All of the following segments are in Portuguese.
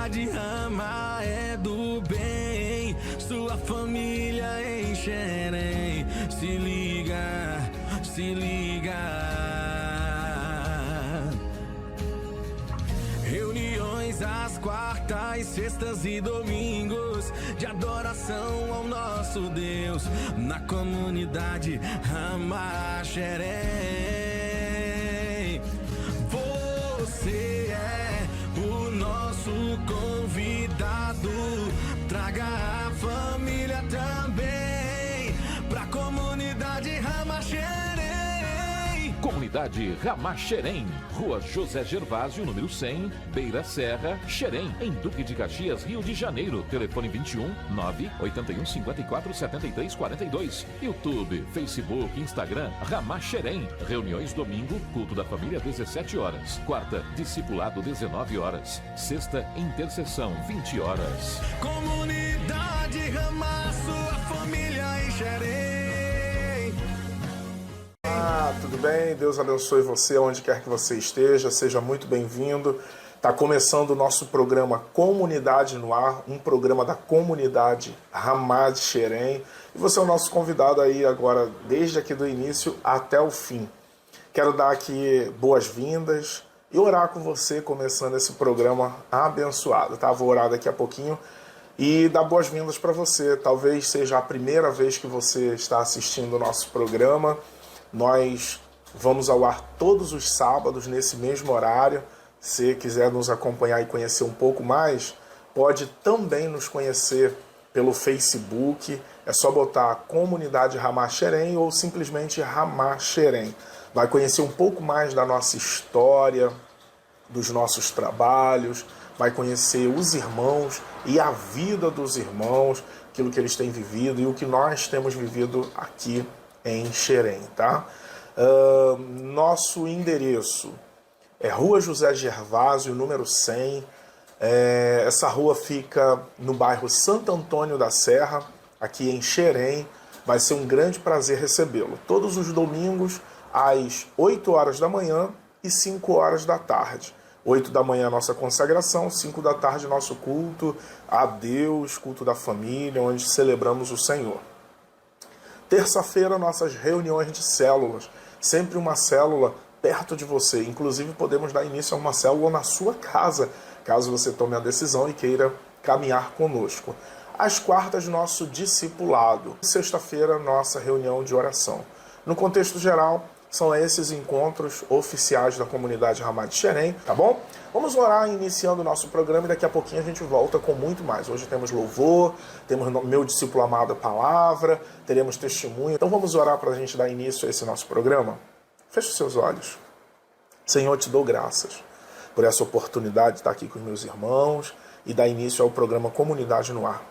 Comunidade Ramá é do bem, sua família em Xerém. Se liga, se liga. Reuniões às quartas, sextas e domingos de adoração ao nosso Deus na comunidade Ramá Xerém. Você é o nosso convidado, traga a família também pra comunidade Ramá Xerém. Comunidade Ramá Xerém, Rua José Gervásio, número 100, Beira Serra, Xerém, em Duque de Caxias, Rio de Janeiro. Telefone 21 981 54 73 42. YouTube, Facebook, Instagram, Ramá Xerém. Reuniões domingo, culto da família 17 horas. Quarta, discipulado 19 horas. Sexta, intercessão 20 horas. Comunidade Ramá, sua família em Xerém. Tudo bem? Deus abençoe você onde quer que você esteja, seja muito bem-vindo. Está começando o nosso programa Comunidade no Ar, um programa da comunidade Ramá de Xerém. E você é o nosso convidado aí agora, desde aqui do início até o fim. Quero dar aqui boas-vindas e orar com você, começando esse programa abençoado, tá? Vou orar daqui a pouquinho e dar boas-vindas para você. Talvez seja a primeira vez que você está assistindo o nosso programa. Nós vamos ao ar todos os sábados, nesse mesmo horário. Se quiser nos acompanhar e conhecer um pouco mais, pode também nos conhecer pelo Facebook. É só botar Comunidade Ramá Xerém ou simplesmente Ramá Xerém. Vai conhecer um pouco mais da nossa história, dos nossos trabalhos, vai conhecer os irmãos e a vida dos irmãos, aquilo que eles têm vivido e o que nós temos vivido aqui em Xerém, tá? Nosso endereço é Rua José Gervásio, número 100. Essa rua fica no bairro Santo Antônio da Serra, aqui em Xerém. Vai ser um grande prazer recebê-lo. Todos os domingos, às 8 horas da manhã e 5 horas da tarde. 8 da manhã nossa consagração, 5 da tarde nosso culto a Deus, culto da família, onde celebramos o Senhor. Terça-feira, nossas reuniões de células. Sempre uma célula perto de você. Inclusive, podemos dar início a uma célula na sua casa, caso você tome a decisão e queira caminhar conosco. Às quartas, nosso discipulado. Sexta-feira, nossa reunião de oração. No contexto geral, são esses encontros oficiais da comunidade Ramá de Xerém, tá bom? Vamos orar iniciando o nosso programa e daqui a pouquinho a gente volta com muito mais. Hoje temos louvor, temos meu discípulo amado palavra, teremos testemunho. Então vamos orar para a gente dar início a esse nosso programa? Feche os seus olhos. Senhor, te dou graças por essa oportunidade de estar aqui com os meus irmãos e dar início ao programa Comunidade no Ar.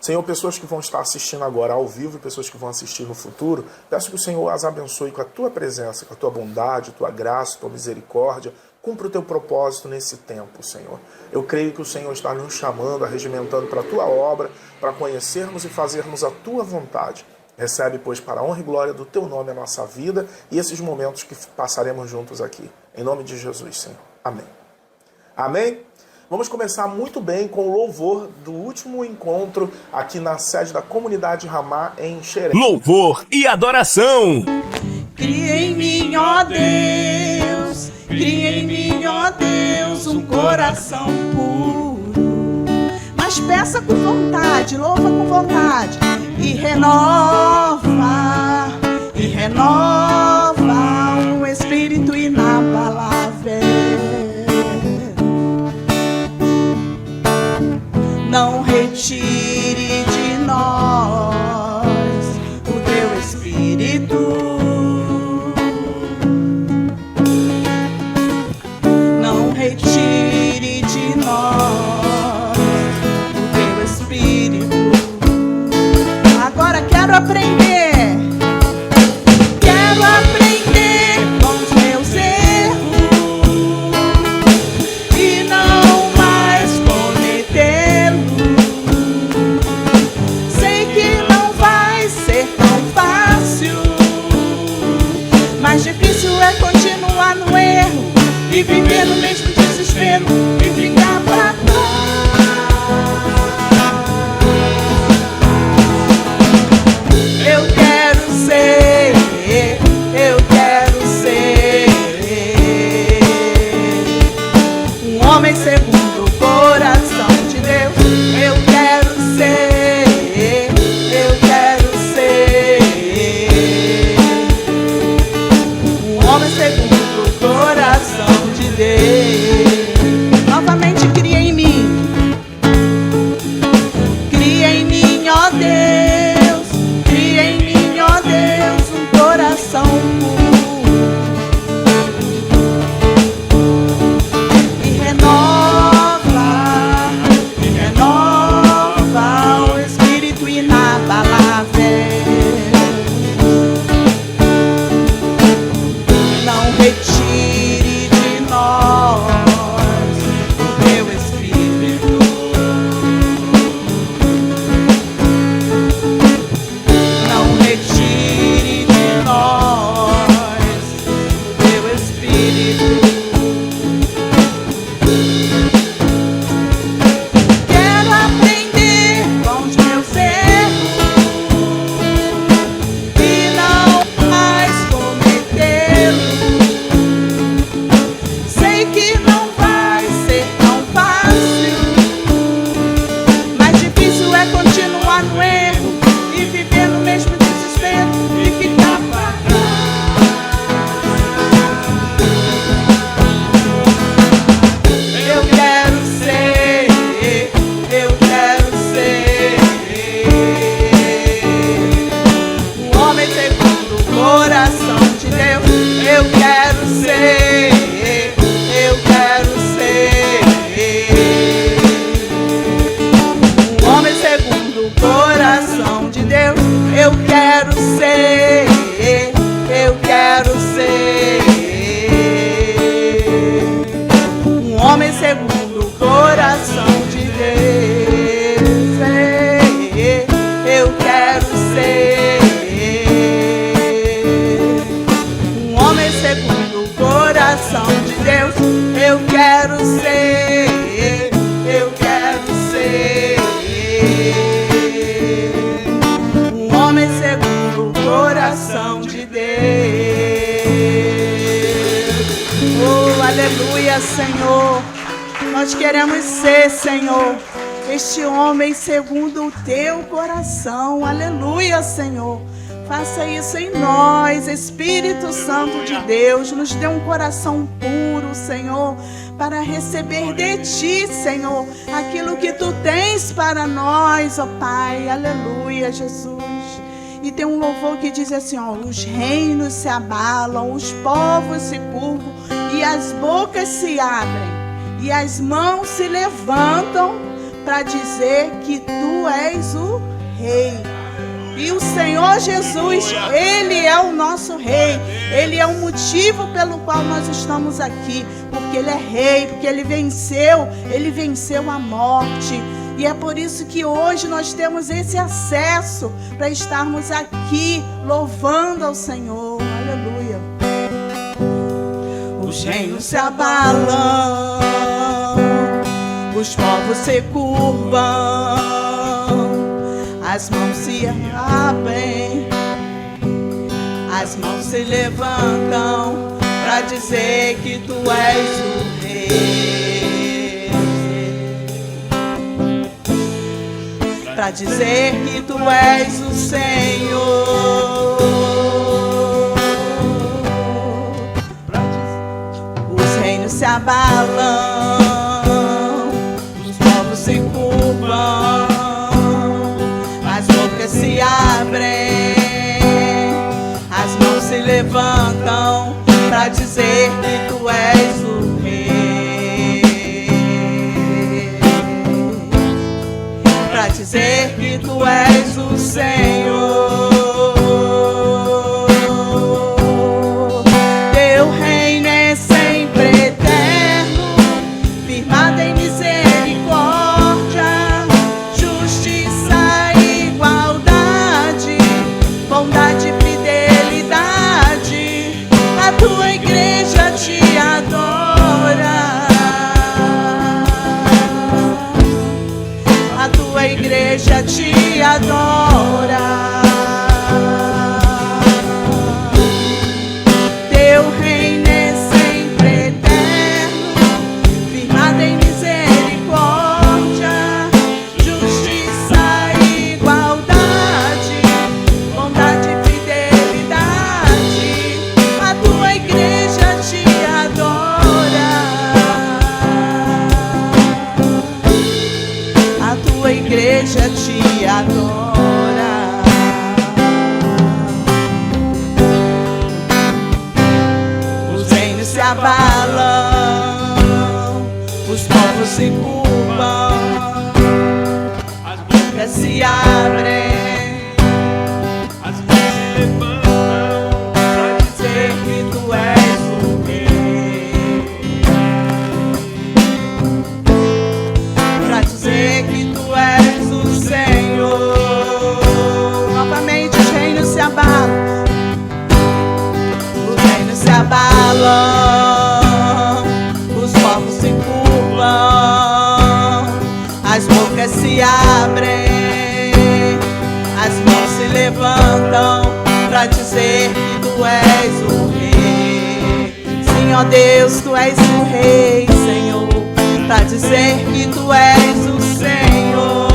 Senhor, pessoas que vão estar assistindo agora ao vivo e pessoas que vão assistir no futuro, peço que o Senhor as abençoe com a tua presença, com a tua bondade, tua graça, tua misericórdia. Cumpra o teu propósito nesse tempo, Senhor. Eu creio que o Senhor está nos chamando, arregimentando para a tua obra, para conhecermos e fazermos a tua vontade. Recebe, pois, para a honra e glória do teu nome a nossa vida e esses momentos que passaremos juntos aqui. Em nome de Jesus, Senhor. Amém. Amém? Vamos começar muito bem com o louvor do último encontro aqui na sede da comunidade Ramá em Xerém. Louvor e adoração. Cria em mim, ó Deus, cria em mim, ó Deus, um coração puro. Mas peça com vontade, louva com vontade. E renova um espírito inabalável. Não retire de nós o teu espírito. Não retire de nós o teu espírito. Agora quero aprender. Quero aprender com os meus erros e não mais cometê-los. Sei que não vai ser tão fácil, mas difícil é continuar no erro e viver no mesmo desespero e ficar pra trás. homem segundo o coração de Deus. Eu quero ser, eu quero ser um homem segundo o coração de Deus. Novamente cria em mim, ó Deus, cria em mim, ó Deus, um coração puro. Senhor, nós queremos ser, Senhor, este homem segundo o teu coração. Aleluia, Senhor. Faça isso em nós, Espírito Santo de Deus. Nos dê um coração puro, Senhor, para receber de ti, Senhor, aquilo que tu tens para nós, ó Pai. Aleluia, Jesus. E tem um louvor que diz assim, ó: os reinos se abalam, os povos se curvam, e as bocas se abrem, e as mãos se levantam para dizer que tu és o Rei. E o Senhor Jesus, Ele é o nosso Rei. Ele é o motivo pelo qual nós estamos aqui, porque Ele é Rei, porque Ele venceu a morte. E é por isso que hoje nós temos esse acesso para estarmos aqui louvando ao Senhor. Aleluia. Os reinos se abalam, os povos se curvam, as mãos se abrem, as mãos se levantam para dizer que tu és o Rei, para dizer que tu és o Senhor. Os reinos se abalam, os povos se curvam, as bocas se abrem, as mãos se levantam para dizer que tu és o Rei, para dizer que tu és o Senhor. Teu reino é sempre eterno, firmado em misericórdia, justiça e igualdade, bondade e fidelidade. A tua igreja te adora, a tua igreja te adora. povos se curvam, As bocas se abrem, as mãos se levantam pra dizer que tu és o rei, pra dizer que tu és o Senhor. Novamente os reinos se abalam, os reinos se abalam, os povos se curvam, as bocas se abrem, as mãos se levantam pra dizer que tu és o rei. Sim, ó Deus, tu és o rei, Senhor, pra dizer que tu és o Senhor.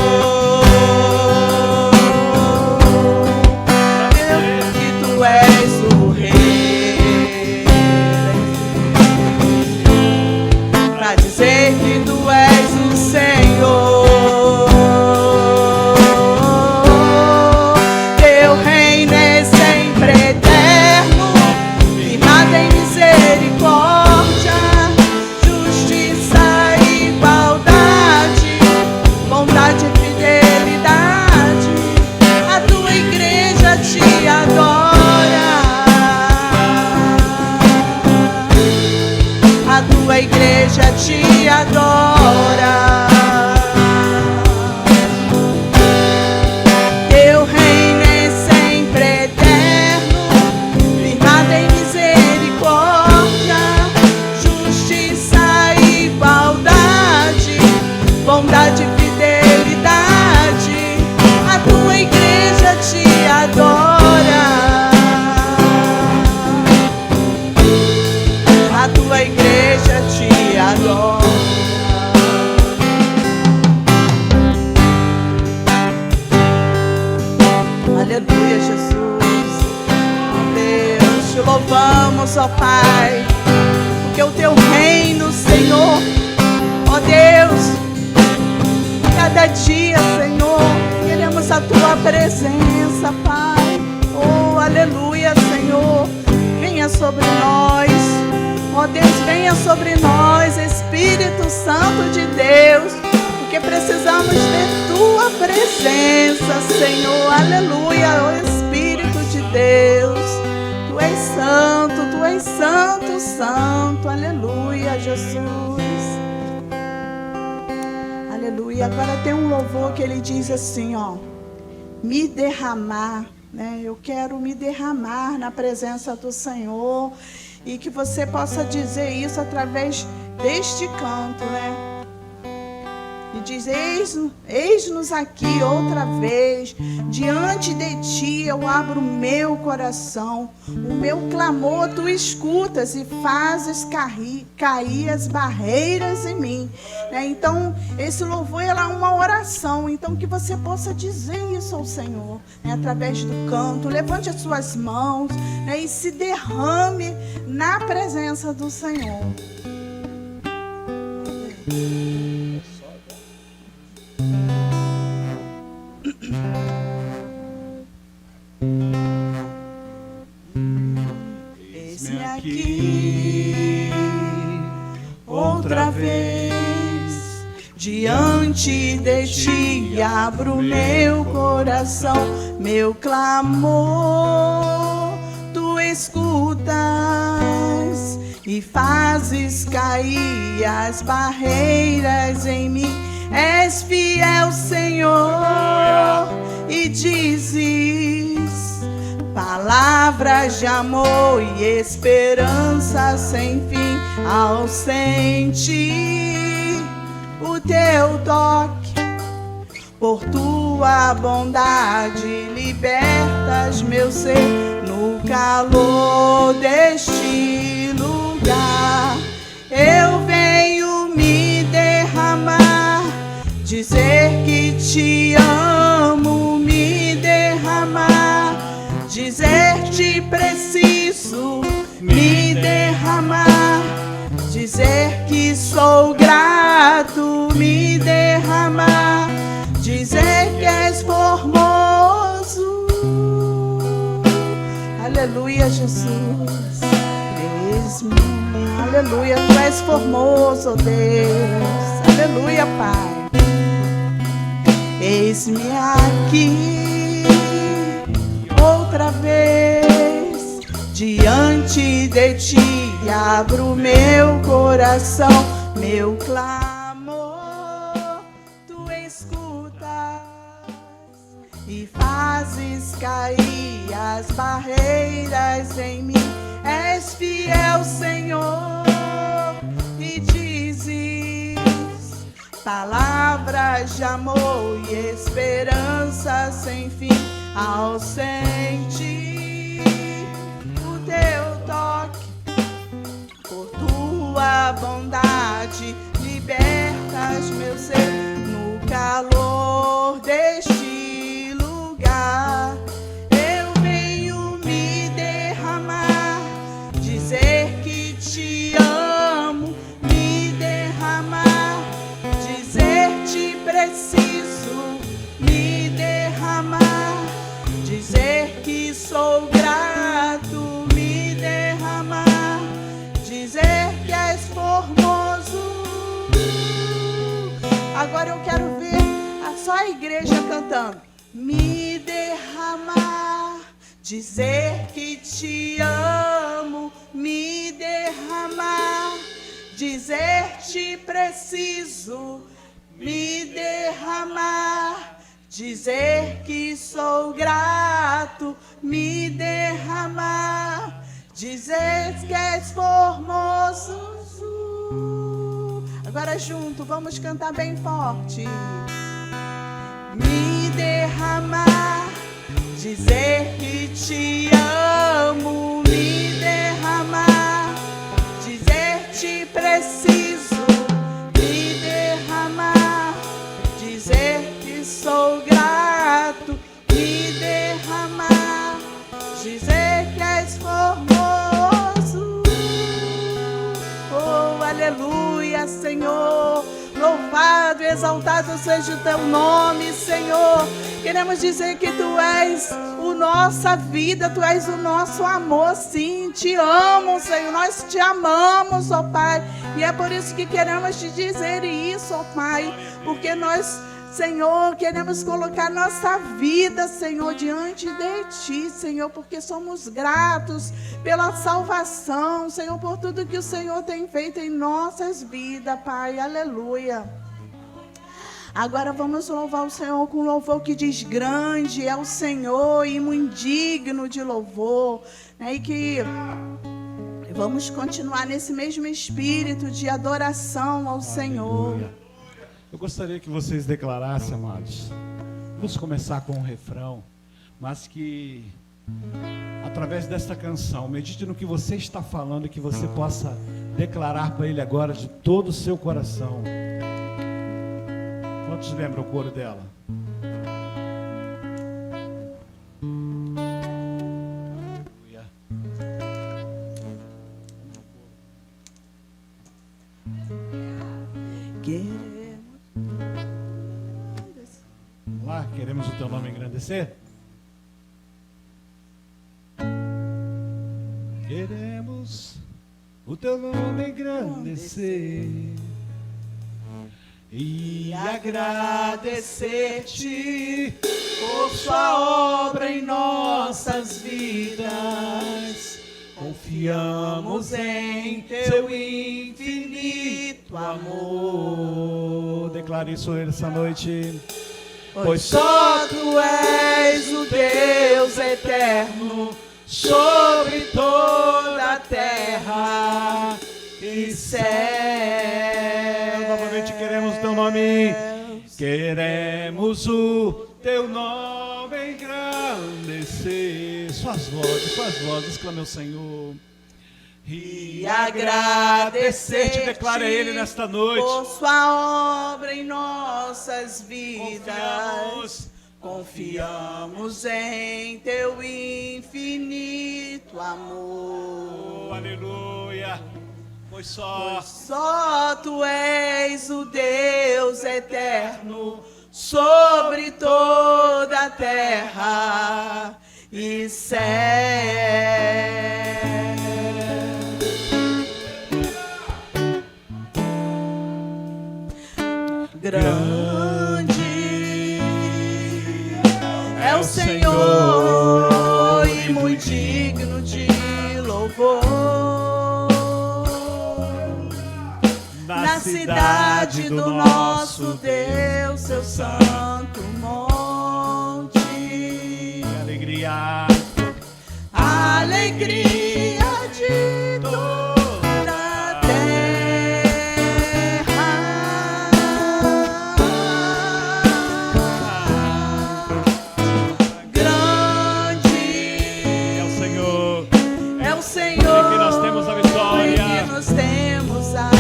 Que tu és o rei, pra dizer que tu és o Senhor. Teu reino é sempre eterno, firmado em misericórdia, justiça e igualdade, bondade e fidelidade. A tua igreja te adora, a tua igreja te adora. Teu reino é sempre eterno, firmado em misericórdia, justiça e igualdade, bondade e fidelidade. A tua igreja te adora, a tua igreja te adora. Aleluia, Jesus. Ó Deus, te louvamos, ó Pai, porque o teu reino, Senhor, ó Deus, cada dia, Senhor, queremos a tua presença, Pai. Oh, aleluia, Senhor, venha sobre nós. Ó Deus, venha sobre nós, Espírito Santo de Deus, porque precisamos de tua presença, Senhor. Aleluia, ó Espírito de Deus. Tu és santo, santo. Aleluia, Jesus. Aleluia. Agora tem um louvor que ele diz assim, ó: me derramar, né? Eu quero me derramar na presença do Senhor. E que você possa dizer isso através deste canto, né? E diz: eis-nos aqui outra vez, diante de ti eu abro o meu coração, o meu clamor tu escutas e fazes cair as barreiras em mim. Então, esse louvor é uma oração, então que você possa dizer isso ao Senhor, né? Através do canto. Levante as suas mãos, né? E se derrame na presença do Senhor. Eis-me aqui outra vez, diante de ti abro meu coração, meu clamor tu escutas e fazes cair as barreiras em mim. És fiel, Senhor, e dizes palavras de amor e esperança sem fim ao sentir o teu toque. Por tua bondade libertas meu ser no calor deste lugar. Eu venho me derramar, dizer que te amo, me derramar, dizer te preciso, me derramar, dizer que sou grato, me derramar, dizer que és formoso. Aleluia, Jesus. Aleluia, tu és formoso, Deus. Pai. Eis-me aqui outra vez diante de ti, abro meu coração, meu clamor tu escutas e fazes cair as barreiras em mim. És fiel, Senhor, e dizes palavras de amor e esperança sem fim. Ao sentir o teu toque, por tua bondade, libertas meu ser no calor deste lugar. Eu venho me derramar, dizer que te amo, me derramar, dizer te preciso, me derramar, dizer que sou grato, me derramar, dizer que és formoso. Agora eu quero ver só a igreja cantando. Me derramar, dizer que te amo, me derramar, dizer te preciso, me derramar, dizer que sou grato, me derramar, dizer que és formoso. Agora junto, vamos cantar bem forte. Me derramar, dizer que te amo, me derramar, dizer te preciso, me derramar, dizer que sou grato, me derramar, dizer que és formoso. Oh, aleluia, Senhor. Louvado e exaltado seja o teu nome, Senhor. Queremos dizer que tu és a nossa vida, tu és o nosso amor, sim. Te amo, Senhor, nós te amamos, ó Pai. E é por isso que queremos te dizer isso, ó Pai. Porque nós, Senhor, queremos colocar nossa vida, Senhor, diante de Ti, Senhor, porque somos gratos pela salvação, Senhor, por tudo que o Senhor tem feito em nossas vidas, Pai, aleluia. Agora vamos louvar o Senhor com um louvor que diz: grande é o Senhor e muito digno de louvor, né? E que vamos continuar nesse mesmo espírito de adoração ao Senhor. Eu gostaria que vocês declarassem, amados. Vamos começar com um refrão, mas que através desta canção, medite no que você está falando e que você possa declarar para Ele agora de todo o seu coração. Quantos lembram o coro dela? Vamos lá, queremos o teu nome engrandecer? Queremos o teu nome engrandecer e agradecer-te por sua obra em nossas vidas. Confiamos em teu infinito amor. Declare isso essa noite. Pois só tu és o Deus eterno sobre toda a terra e céu. Novamente queremos teu nome, queremos o teu nome engrandecer. Suas vozes, clame ao Senhor. E agradecer-te, declara Ele nesta noite. Por sua obra em nossas vidas. Confiamos em teu infinito amor. Oh, aleluia. Pois só tu és o Deus eterno sobre toda a terra e céu. Grande é o Senhor e muito digno de louvor. Na cidade do nosso Deus, seu santo monte. Alegria. Alegria de toda a terra. Grande É o Senhor. é o Senhor. Em que nós temos a vitória. Em que nós temos a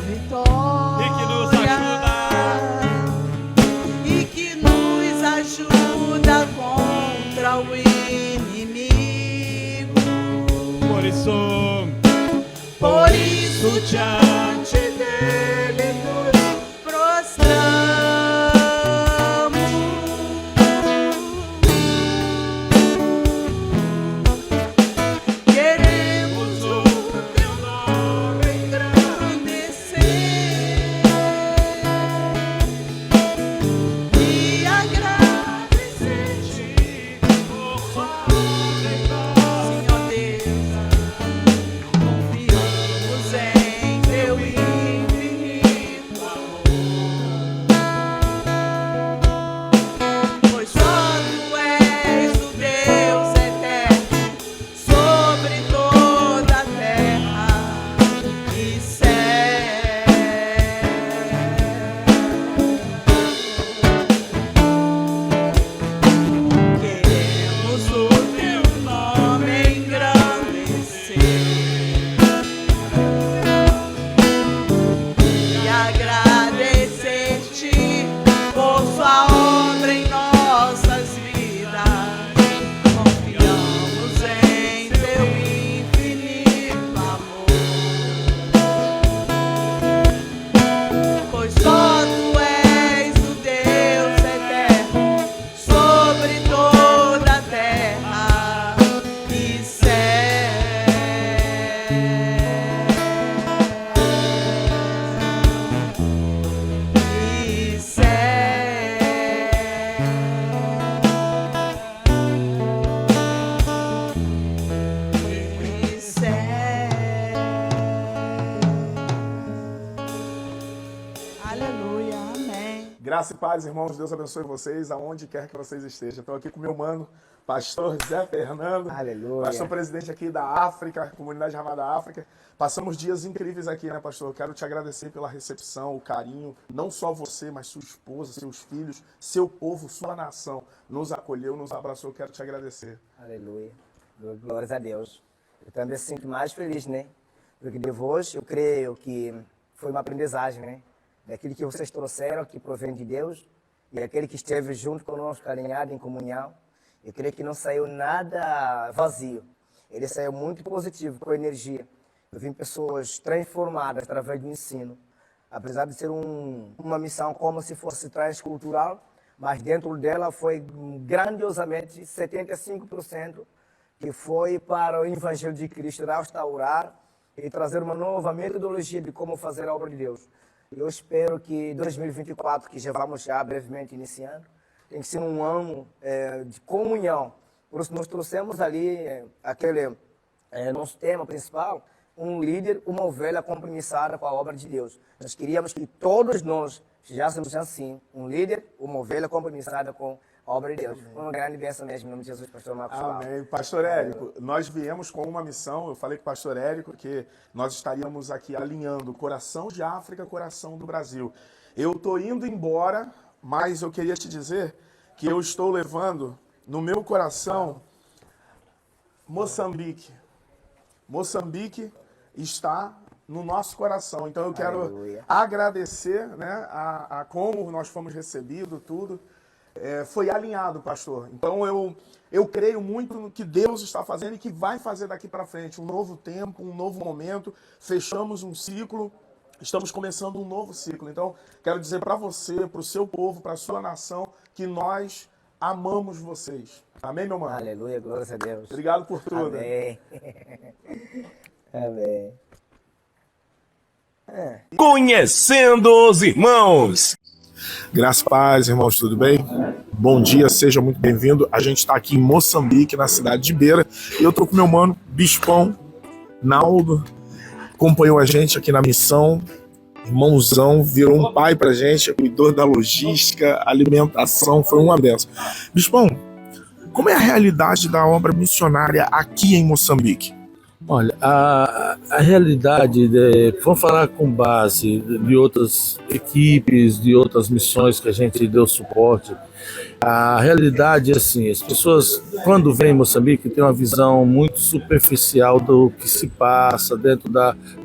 vitória. E que nos ajuda. E que nos ajuda contra o inimigo. Por isso Diante dele nos prostramos. Queremos o teu nome engrandecer e agradecer-te por sua Senhor Deus. Confiamos em teu infinito amor, pois só tu és o Deus eterno sobre toda a terra e céu. Queremos o teu nome engrandecer e agradecer-te por sua obra em nossas vidas. Confiamos em teu infinito amor, pois só tu és o Deus eterno sobre toda a terra e Aleluia, amém. Graça e paz, irmãos. Deus abençoe vocês, aonde quer que vocês estejam. Estou aqui com meu mano, pastor Zé Fernando. Aleluia. Pastor presidente aqui da África, comunidade Ramada África. Passamos dias incríveis aqui, né, pastor? Eu quero te agradecer pela recepção, o carinho. Não só você, mas sua esposa, seus filhos, seu povo, sua nação nos acolheu, nos abraçou. Eu quero te agradecer. Aleluia. Glórias a Deus. Eu também me sinto mais feliz, né? Porque de hoje eu creio que foi uma aprendizagem, né? Daquilo que vocês trouxeram, que provém de Deus, e aquele que esteve junto conosco, alinhado em comunhão. Eu creio que não saiu nada vazio. Ele saiu muito positivo, com energia. Eu vi pessoas transformadas através do ensino. Apesar de ser uma missão como se fosse transcultural, mas dentro dela foi grandiosamente 75% que foi para o Evangelho de Cristo restaurar e trazer uma nova metodologia de como fazer a obra de Deus. Eu espero que 2024, que já vamos já brevemente iniciando, tem que ser um ano de comunhão. Por isso nós trouxemos ali aquele nosso tema principal, um líder, uma ovelha compromissada com a obra de Deus. Nós queríamos que todos nós sejamos assim, um líder, uma ovelha compromissada com a obra de Deus. Uma grande bênção mesmo, em nome de Jesus, pastor Marcos. Amém. Pastor Érico, nós viemos com uma missão, eu falei com o pastor Érico que nós estaríamos aqui alinhando o coração de África, coração do Brasil. Eu estou indo embora, mas eu queria te dizer que eu estou levando no meu coração Moçambique. Moçambique está no nosso coração. Então eu quero Aleluia. agradecer, né, a como nós fomos recebidos, tudo. Foi alinhado, pastor. Então eu creio muito no que Deus está fazendo e que vai fazer daqui para frente. Um novo tempo, um novo momento. Fechamos um ciclo, estamos começando um novo ciclo. Então quero dizer para você, para o seu povo, para a sua nação, que nós amamos vocês. Amém, meu mano? Aleluia, glórias a Deus. Obrigado por tudo. Amém. Amém. Conhecendo os irmãos. Graças a paz, irmãos, tudo bem? Bom dia, seja muito bem-vindo. A gente está aqui em Moçambique, na cidade de Beira, e eu estou com meu mano, Bispão Naldo, acompanhou a gente aqui na missão, irmãozão, virou um pai pra gente, cuidou da logística, alimentação, foi uma benção. Bispão, como é a realidade da obra missionária aqui em Moçambique? Olha, a realidade, vamos falar com base de outras equipes, de outras missões que a gente deu suporte. A realidade é assim, as pessoas quando vêm em Moçambique têm uma visão muito superficial do que se passa dentro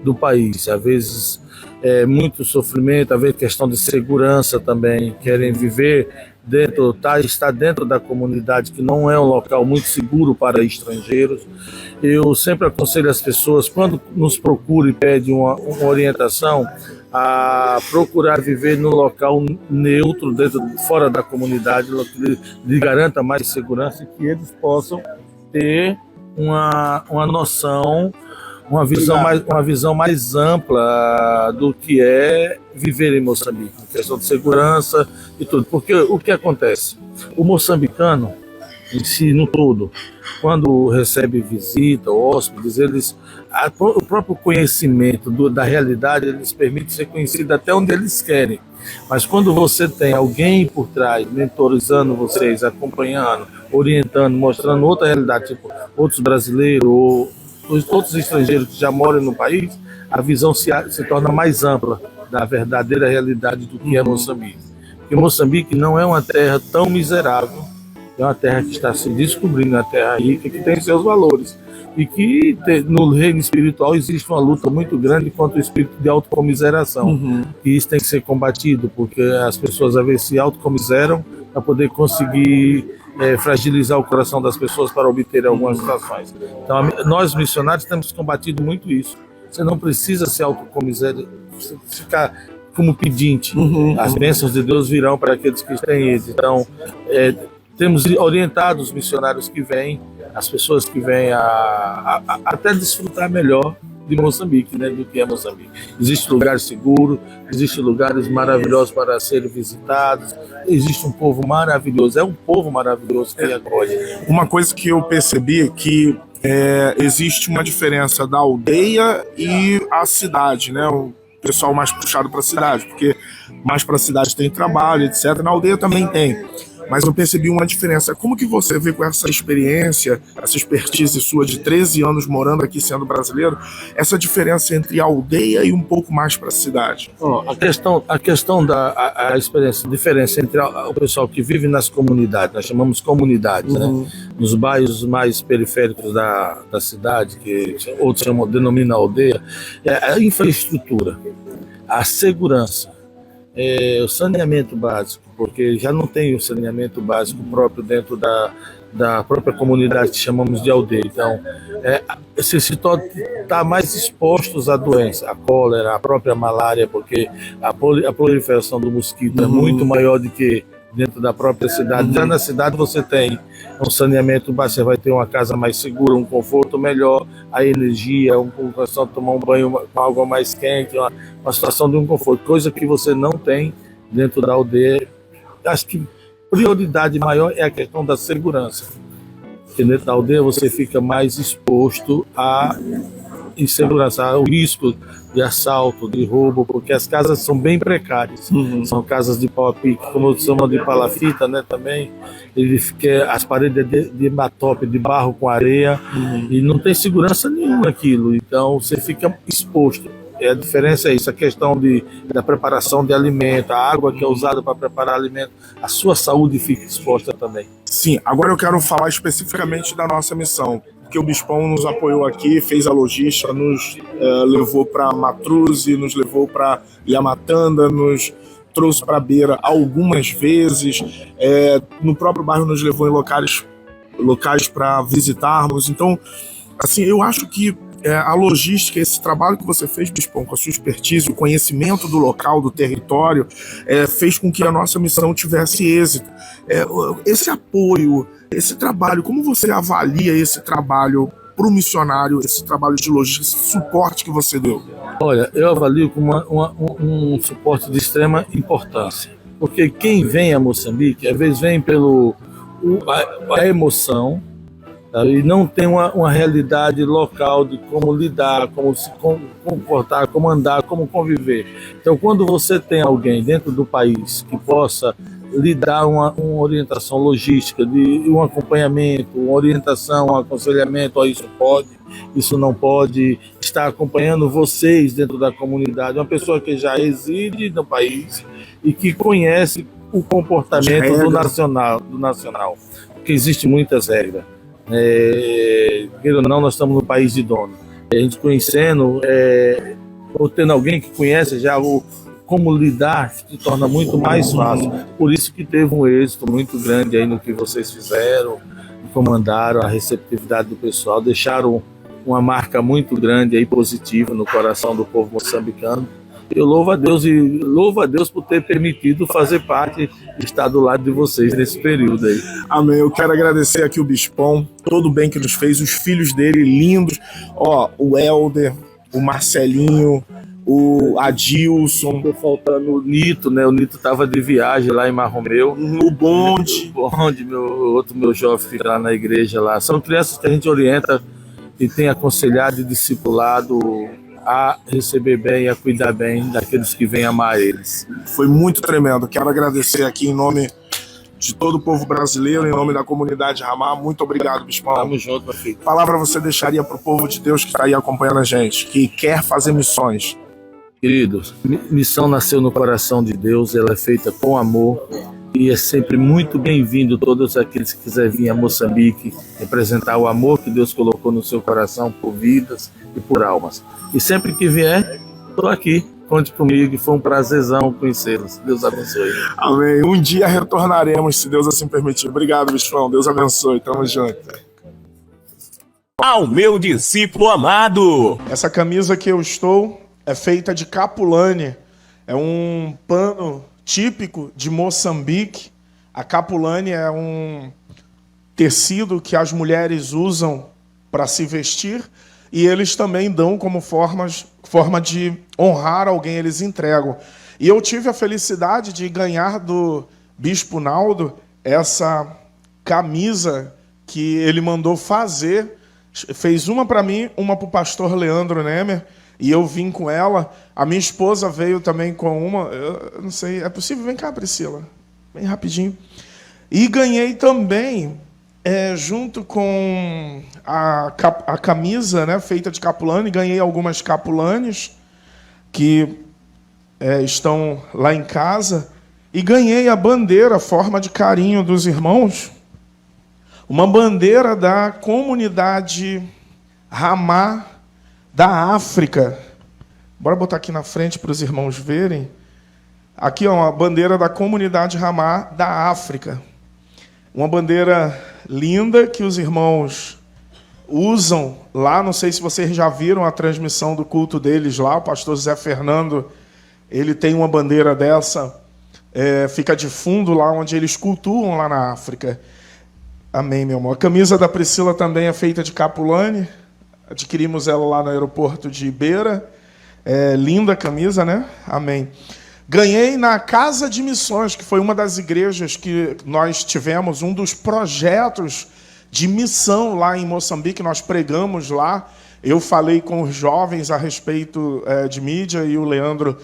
do país. Às vezes é muito sofrimento, às vezes questão de segurança também, querem viver está dentro da comunidade, que não é um local muito seguro para estrangeiros. Eu sempre aconselho as pessoas, quando nos procuram e pedem uma orientação, a procurar viver num local neutro, fora da comunidade, que lhe garanta mais segurança e que eles possam ter uma noção, uma visão mais ampla do que é viver em Moçambique, questão de segurança e tudo. Porque o que acontece? O moçambicano, em si, no todo, quando recebe visita ou hóspedes, o próprio conhecimento da realidade eles permite ser conhecido até onde eles querem. Mas quando você tem alguém por trás, mentorizando vocês, acompanhando, orientando, mostrando outra realidade, tipo outros brasileiros ou outros estrangeiros que já moram no país, a visão se torna mais ampla da verdadeira realidade do que é Moçambique. Porque Moçambique não é uma terra tão miserável, é uma terra que está se descobrindo, uma terra rica, que tem seus valores. E que no reino espiritual existe uma luta muito grande contra o espírito de autocomiseração. E isso tem que ser combatido, porque as pessoas às vezes se autocomiseram para poder conseguir fragilizar o coração das pessoas para obter algumas situações. Então, nós missionários temos combatido muito isso. Você não precisa se autocomiserar, ficar como pedinte. As bênçãos de Deus virão para aqueles que têm eles. Então, temos orientado os missionários que vêm, as pessoas que vêm a até desfrutar melhor de Moçambique, né, do que é Moçambique. Existem lugares seguros, existem lugares maravilhosos para serem visitados, existe um povo maravilhoso, é um povo maravilhoso que acolhe. Uma coisa que eu percebi é que existe uma diferença da aldeia e a cidade, né? O pessoal mais puxado para a cidade, porque mais para a cidade tem trabalho, etc. Na aldeia também tem. Mas eu percebi uma diferença. Como que você vê com essa experiência, essa expertise sua de 13 anos morando aqui sendo brasileiro, essa diferença entre a aldeia e um pouco mais para a cidade? A questão da diferença entre o pessoal que vive nas comunidades, nós chamamos comunidades, né? Nos bairros mais periféricos da cidade, que outros denominam aldeia, é a infraestrutura, a segurança, o saneamento básico, porque já não tem o saneamento básico próprio dentro da própria comunidade que chamamos de aldeia. Então, se está mais expostos à doença, a cólera, a própria malária, porque a proliferação do mosquito é muito maior do que dentro da própria cidade. Já na cidade você tem um saneamento básico, você vai ter uma casa mais segura, um conforto melhor, a energia, uma questão de tomar um banho com água mais quente, uma situação de um conforto, coisa que você não tem dentro da aldeia. Acho que prioridade maior é a questão da segurança. Porque dentro da aldeia você fica mais exposto à insegurança, ao risco de assalto, de roubo, porque as casas são bem precárias. São casas de pau a pique, como eu chamo de palafita, né, também. As paredes de matope, de barro com areia, e não tem segurança nenhuma aquilo. Então você fica exposto. A diferença é isso, a questão da preparação de alimento, a água que é usada para preparar alimento, a sua saúde fica exposta também. Sim, agora eu quero falar especificamente da nossa missão, porque o Bispão nos apoiou aqui, fez a logística, nos levou para Matruze, nos levou para Yamatanda, nos trouxe para Beira algumas vezes, no próprio bairro nos levou em locais para visitarmos. Então, assim, eu acho que a logística, esse trabalho que você fez, Bispão, com a sua expertise, o conhecimento do local, do território, fez com que a nossa missão tivesse êxito. Esse apoio, esse trabalho, como você avalia esse trabalho para o missionário, esse trabalho de logística, esse suporte que você deu? Olha, eu avalio como um suporte de extrema importância. Porque quem vem a Moçambique, às vezes vem pelo a emoção, tá? E não tem uma realidade local de como lidar, como se comportar, como andar, como conviver. Então, quando você tem alguém dentro do país que possa lhe dar uma orientação logística, de um acompanhamento, uma orientação, um aconselhamento, isso pode, isso não pode, estar acompanhando vocês dentro da comunidade, uma pessoa que já reside no país e que conhece o comportamento do nacional, porque existem muitas regras. Queira ou não, nós estamos no país de dono. A gente conhecendo, ou tendo alguém que conhece já como lidar, se torna muito mais fácil. Por isso que teve um êxito muito grande aí no que vocês fizeram, comandaram, a receptividade do pessoal, deixaram uma marca muito grande aí, positiva, no coração do povo moçambicano. Eu louvo a Deus por ter permitido fazer parte, estar do lado de vocês nesse período aí. Amém. Eu quero agradecer aqui o Bispão, todo o bem que nos fez, os filhos dele lindos, o Helder, o Marcelinho, o Adilson. Tô faltando o Nito, né? O Nito estava de viagem lá em Marromeu. O Bonde. O Bonde, meu jovem fica lá na igreja lá. São crianças que a gente orienta e tem aconselhado e discipulado a receber bem e a cuidar bem daqueles que vêm amar eles. Foi muito tremendo. Quero agradecer aqui em nome de todo o povo brasileiro, em nome da comunidade Ramá. Muito obrigado, Bispão. Tamo junto, meu filho. Palavra você deixaria para o povo de Deus que está aí acompanhando a gente, que quer fazer missões? Queridos, missão nasceu no coração de Deus, ela é feita com amor e é sempre muito bem-vindo todos aqueles que quiserem vir a Moçambique representar o amor que Deus colocou no seu coração por vidas e por almas. E sempre que vier, estou aqui, conte comigo, foi um prazerzão conhecê-los. Deus abençoe. Amém. Um dia retornaremos, se Deus assim permitir. Obrigado, Bispão. Deus abençoe. Tamo junto. Ao meu discípulo amado. Essa camisa que eu estou é feita de capulane. É um pano típico de Moçambique. A capulane é um tecido que as mulheres usam para se vestir e eles também dão como forma de honrar alguém, eles entregam. E eu tive a felicidade de ganhar do Bispo Naldo essa camisa que ele mandou fazer. Fez uma para mim, uma para o pastor Leandro Nemer, e eu vim com ela. A minha esposa veio também com uma. Eu não sei, é possível? Vem cá, Priscila. Bem rapidinho. E ganhei também, junto com a camisa, né, feita de capulane, ganhei algumas capulanes que estão lá em casa. E ganhei a bandeira, forma de carinho dos irmãos, uma bandeira da comunidade Ramá da África. Bora botar aqui na frente para os irmãos verem. Aqui é uma bandeira da comunidade Ramá da África. Uma bandeira linda que os irmãos usam lá. Não sei se vocês já viram a transmissão do culto deles lá. O pastor Zé Fernando, ele tem uma bandeira dessa, fica de fundo lá onde eles cultuam lá na África. Amém, meu amor. A camisa da Priscila também é feita de capulane. Adquirimos ela lá no aeroporto de Beira. Linda a camisa, né? Amém. Ganhei na Casa de Missões, que foi uma das igrejas que nós tivemos, um dos projetos de missão lá em Moçambique. Nós pregamos lá. Eu falei com os jovens a respeito de mídia e o Leandro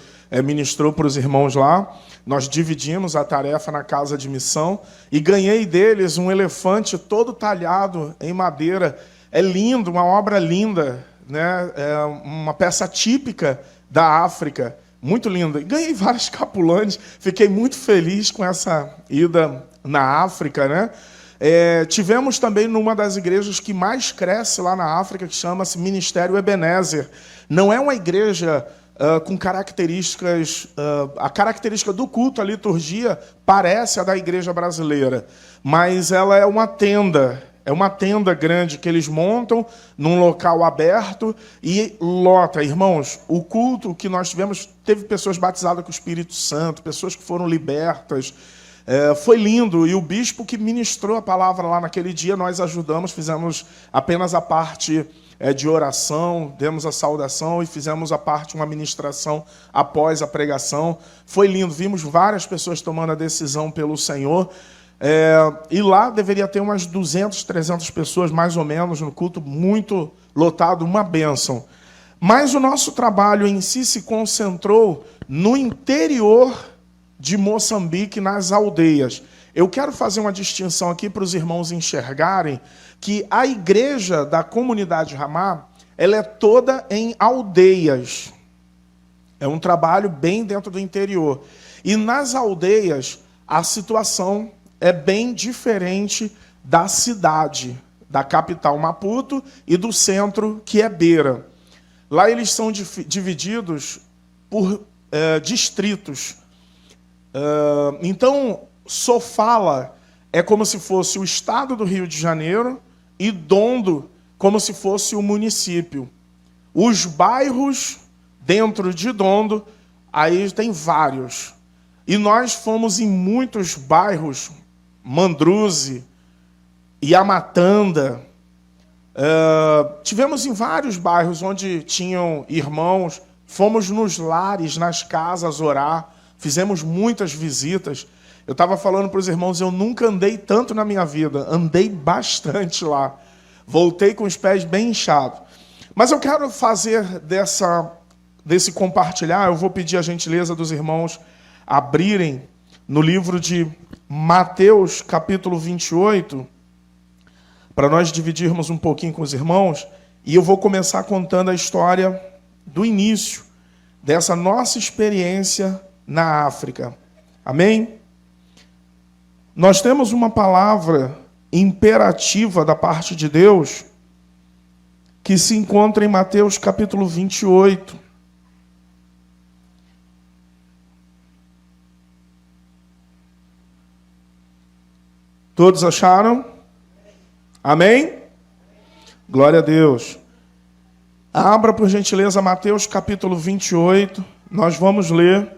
ministrou para os irmãos lá. Nós dividimos a tarefa na Casa de Missão e ganhei deles um elefante todo talhado em madeira. É lindo, uma obra linda, né? É uma peça típica da África, muito linda. E ganhei várias capulanes, fiquei muito feliz com essa ida na África, né? Tivemos também numa das igrejas que mais cresce lá na África, que chama-se Ministério Ebenezer. Não é uma igreja com características... a característica do culto, a liturgia, parece a da igreja brasileira, mas ela é uma tenda. É uma tenda grande que eles montam num local aberto e lota. Irmãos, o culto que nós tivemos, teve pessoas batizadas com o Espírito Santo, pessoas que foram libertas. Foi lindo. E o bispo que ministrou a palavra lá naquele dia, nós ajudamos, fizemos apenas a parte de oração, demos a saudação e fizemos a parte, uma ministração após a pregação. Foi lindo, vimos várias pessoas tomando a decisão pelo Senhor. E lá deveria ter umas 200, 300 pessoas, mais ou menos, no culto, muito lotado, uma bênção. Mas o nosso trabalho em si se concentrou no interior de Moçambique, nas aldeias. Eu quero fazer uma distinção aqui para os irmãos enxergarem que a igreja da comunidade Ramá, ela é toda em aldeias. É um trabalho bem dentro do interior. E nas aldeias, a situação é bem diferente da cidade, da capital Maputo e do centro, que é Beira. Lá eles são divididos por distritos. Então, Sofala é como se fosse o estado do Rio de Janeiro e Dondo como se fosse o município. Os bairros dentro de Dondo, aí tem vários. E nós fomos em muitos bairros, Mandruze, Yamatanda. Tivemos em vários bairros onde tinham irmãos, fomos nos lares, nas casas orar, fizemos muitas visitas. Eu estava falando para os irmãos, eu nunca andei tanto na minha vida, andei bastante lá. Voltei com os pés bem inchados. Mas eu quero fazer desse compartilhar, eu vou pedir a gentileza dos irmãos abrirem no livro de Mateus, capítulo 28, para nós dividirmos um pouquinho com os irmãos, e eu vou começar contando a história do início dessa nossa experiência na África. Amém? Nós temos uma palavra imperativa da parte de Deus que se encontra em Mateus capítulo 28. Todos acharam? Amém? Glória a Deus. Abra, por gentileza, Mateus capítulo 28. Nós vamos ler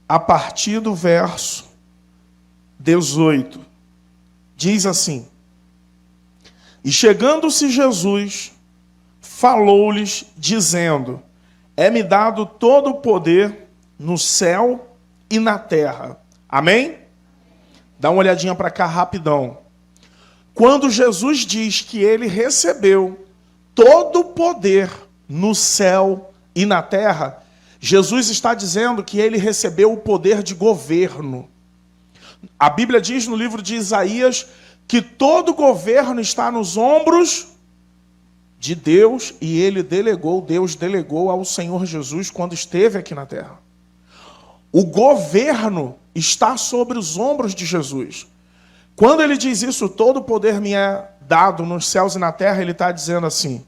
a partir do verso 18. Diz assim: E chegando-se Jesus, falou-lhes, dizendo: É-me dado todo o poder no céu e na terra. Amém? Dá uma olhadinha para cá rapidão. Quando Jesus diz que ele recebeu todo o poder no céu e na terra, Jesus está dizendo que ele recebeu o poder de governo. A Bíblia diz no livro de Isaías que todo governo está nos ombros de Deus e Deus delegou ao Senhor Jesus quando esteve aqui na terra. O governo está sobre os ombros de Jesus. Quando ele diz isso, todo o poder me é dado nos céus e na terra, ele está dizendo assim: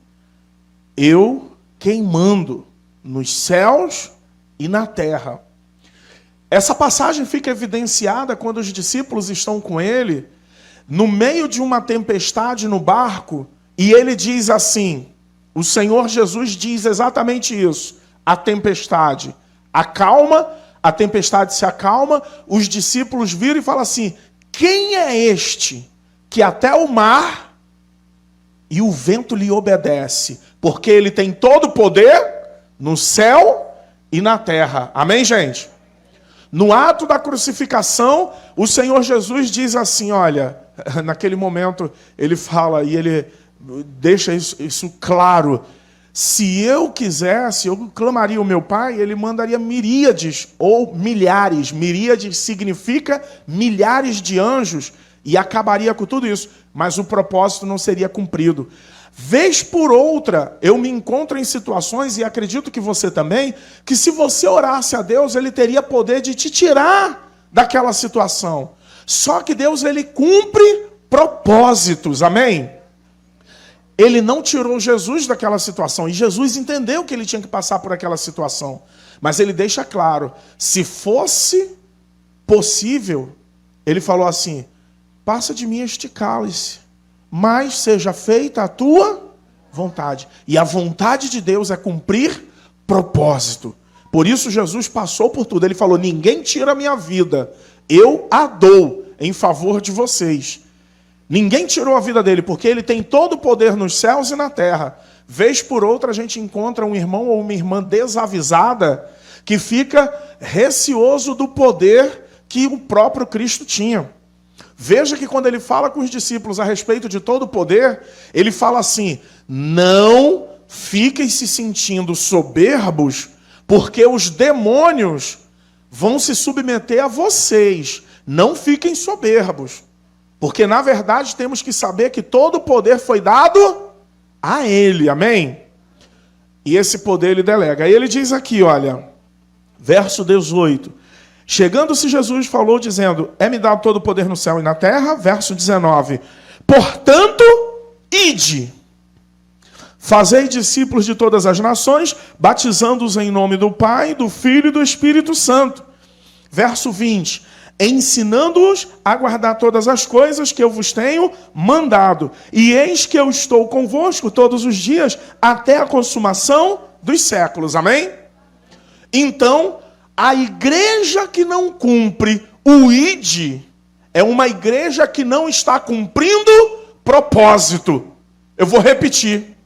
eu quem mando nos céus e na terra. Essa passagem fica evidenciada quando os discípulos estão com ele, no meio de uma tempestade no barco, e ele diz assim, o Senhor Jesus diz exatamente isso: a tempestade acalma, a tempestade se acalma, os discípulos viram e falam assim: quem é este que até o mar e o vento lhe obedece? Porque ele tem todo o poder no céu e na terra. Amém, gente? No ato da crucificação, o Senhor Jesus diz assim, olha, naquele momento ele fala e ele deixa isso claro: se eu quisesse, eu clamaria o meu Pai, ele mandaria miríades ou milhares. Miríades significa milhares de anjos e acabaria com tudo isso. Mas o propósito não seria cumprido. Vez por outra, eu me encontro em situações, e acredito que você também, que se você orasse a Deus, ele teria poder de te tirar daquela situação. Só que Deus, ele cumpre propósitos, amém? Ele não tirou Jesus daquela situação, e Jesus entendeu que ele tinha que passar por aquela situação. Mas ele deixa claro, se fosse possível, ele falou assim: passa de mim este cálice, mas seja feita a tua vontade. E a vontade de Deus é cumprir propósito. Por isso Jesus passou por tudo. Ele falou: ninguém tira a minha vida, eu a dou em favor de vocês. Ninguém tirou a vida dele, porque ele tem todo o poder nos céus e na terra. Vez por outra a gente encontra um irmão ou uma irmã desavisada que fica receoso do poder que o próprio Cristo tinha. Veja que quando ele fala com os discípulos a respeito de todo o poder, ele fala assim: não fiquem se sentindo soberbos, porque os demônios vão se submeter a vocês. Não fiquem soberbos, porque na verdade temos que saber que todo o poder foi dado a ele, amém? E esse poder ele delega. Aí ele diz aqui, olha, verso 18: chegando-se Jesus falou dizendo: é-me dado todo o poder no céu e na terra. Verso 19: portanto, ide, fazei discípulos de todas as nações, batizando-os em nome do Pai, do Filho e do Espírito Santo. Verso 20: ensinando-os a guardar todas as coisas que eu vos tenho mandado. E eis que eu estou convosco todos os dias, até a consumação dos séculos. Amém? Então, a igreja que não cumpre o ide é uma igreja que não está cumprindo propósito. Eu vou repetir.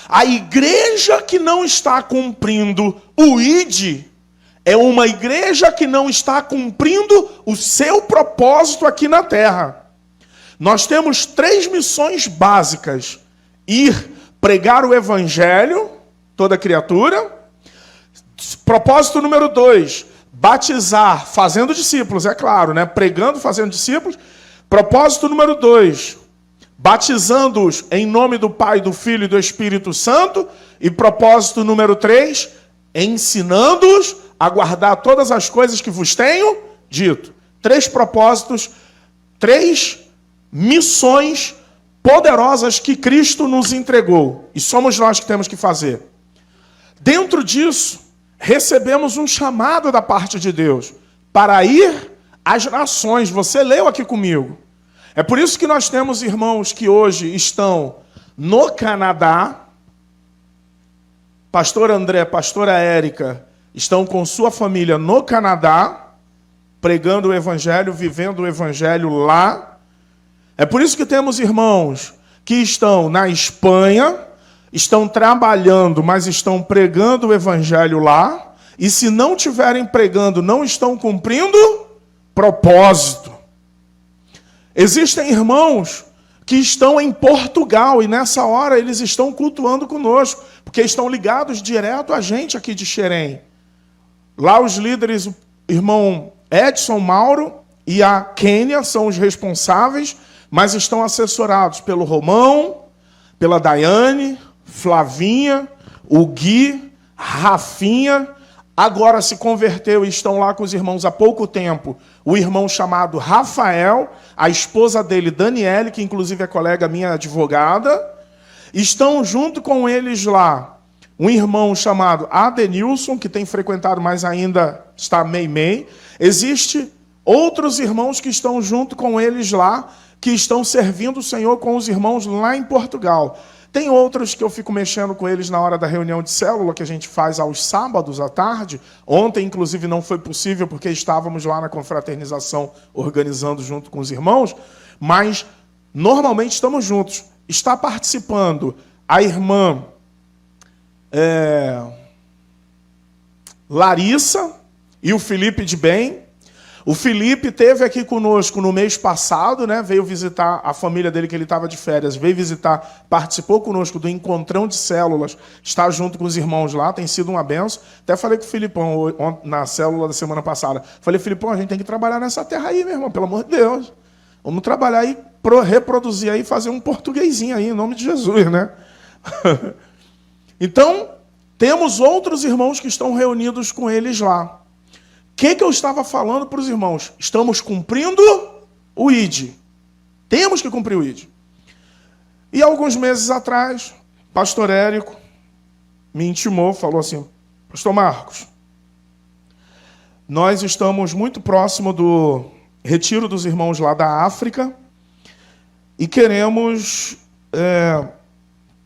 A igreja que não está cumprindo o ide é uma igreja que não está cumprindo o seu propósito aqui na terra. Nós temos 3 missões básicas: ir pregar o evangelho, toda criatura. Propósito número 2, batizar, fazendo discípulos, é claro, né? Pregando, fazendo discípulos. Propósito número 2, batizando-os em nome do Pai, do Filho e do Espírito Santo. E propósito número 3, ensinando-os a guardar todas as coisas que vos tenho dito. 3 propósitos, 3 missões poderosas que Cristo nos entregou. E somos nós que temos que fazer. Dentro disso, recebemos um chamado da parte de Deus para ir às nações. Você leu aqui comigo. É por isso que nós temos irmãos que hoje estão no Canadá. Pastor André, pastora Érica estão com sua família no Canadá, pregando o evangelho, vivendo o evangelho lá. É por isso que temos irmãos que estão na Espanha, estão trabalhando, mas estão pregando o evangelho lá. E se não estiverem pregando, não estão cumprindo propósito. Existem irmãos que estão em Portugal e nessa hora eles estão cultuando conosco, porque estão ligados direto a gente aqui de Xerém. Lá os líderes, o irmão Edson Mauro e a Kênia são os responsáveis, mas estão assessorados pelo Romão, pela Daiane, Flavinha, o Gui, Rafinha. Agora se converteu e estão lá com os irmãos há pouco tempo. O irmão chamado Rafael, a esposa dele, Daniele, que inclusive é colega minha advogada. Estão junto com eles lá um irmão chamado Adenilson, que tem frequentado, mas ainda está meio. Existe outros irmãos que estão junto com eles lá, que estão servindo o Senhor com os irmãos lá em Portugal. Tem outros que eu fico mexendo com eles na hora da reunião de célula, que a gente faz aos sábados à tarde. Ontem, inclusive, não foi possível, porque estávamos lá na confraternização, organizando junto com os irmãos. Mas, normalmente, estamos juntos. Está participando a irmã Larissa e o Felipe de Bem. O Felipe esteve aqui conosco no mês passado, né? Veio visitar a família dele, que ele estava de férias, veio visitar, participou conosco do encontrão de células, está junto com os irmãos lá, tem sido uma benção. Até falei com o Filipão na célula da semana passada. Falei, Filipão, a gente tem que trabalhar nessa terra aí, meu irmão, pelo amor de Deus. Vamos trabalhar aí, reproduzir aí, fazer um portuguesinho aí, em nome de Jesus, né? Então, temos outros irmãos que estão reunidos com eles lá. O que eu estava falando para os irmãos? Estamos cumprindo o ID. Temos que cumprir o ID. E alguns meses atrás, pastor Érico me intimou, falou assim, pastor Marcos, nós estamos muito próximo do retiro dos irmãos lá da África e queremos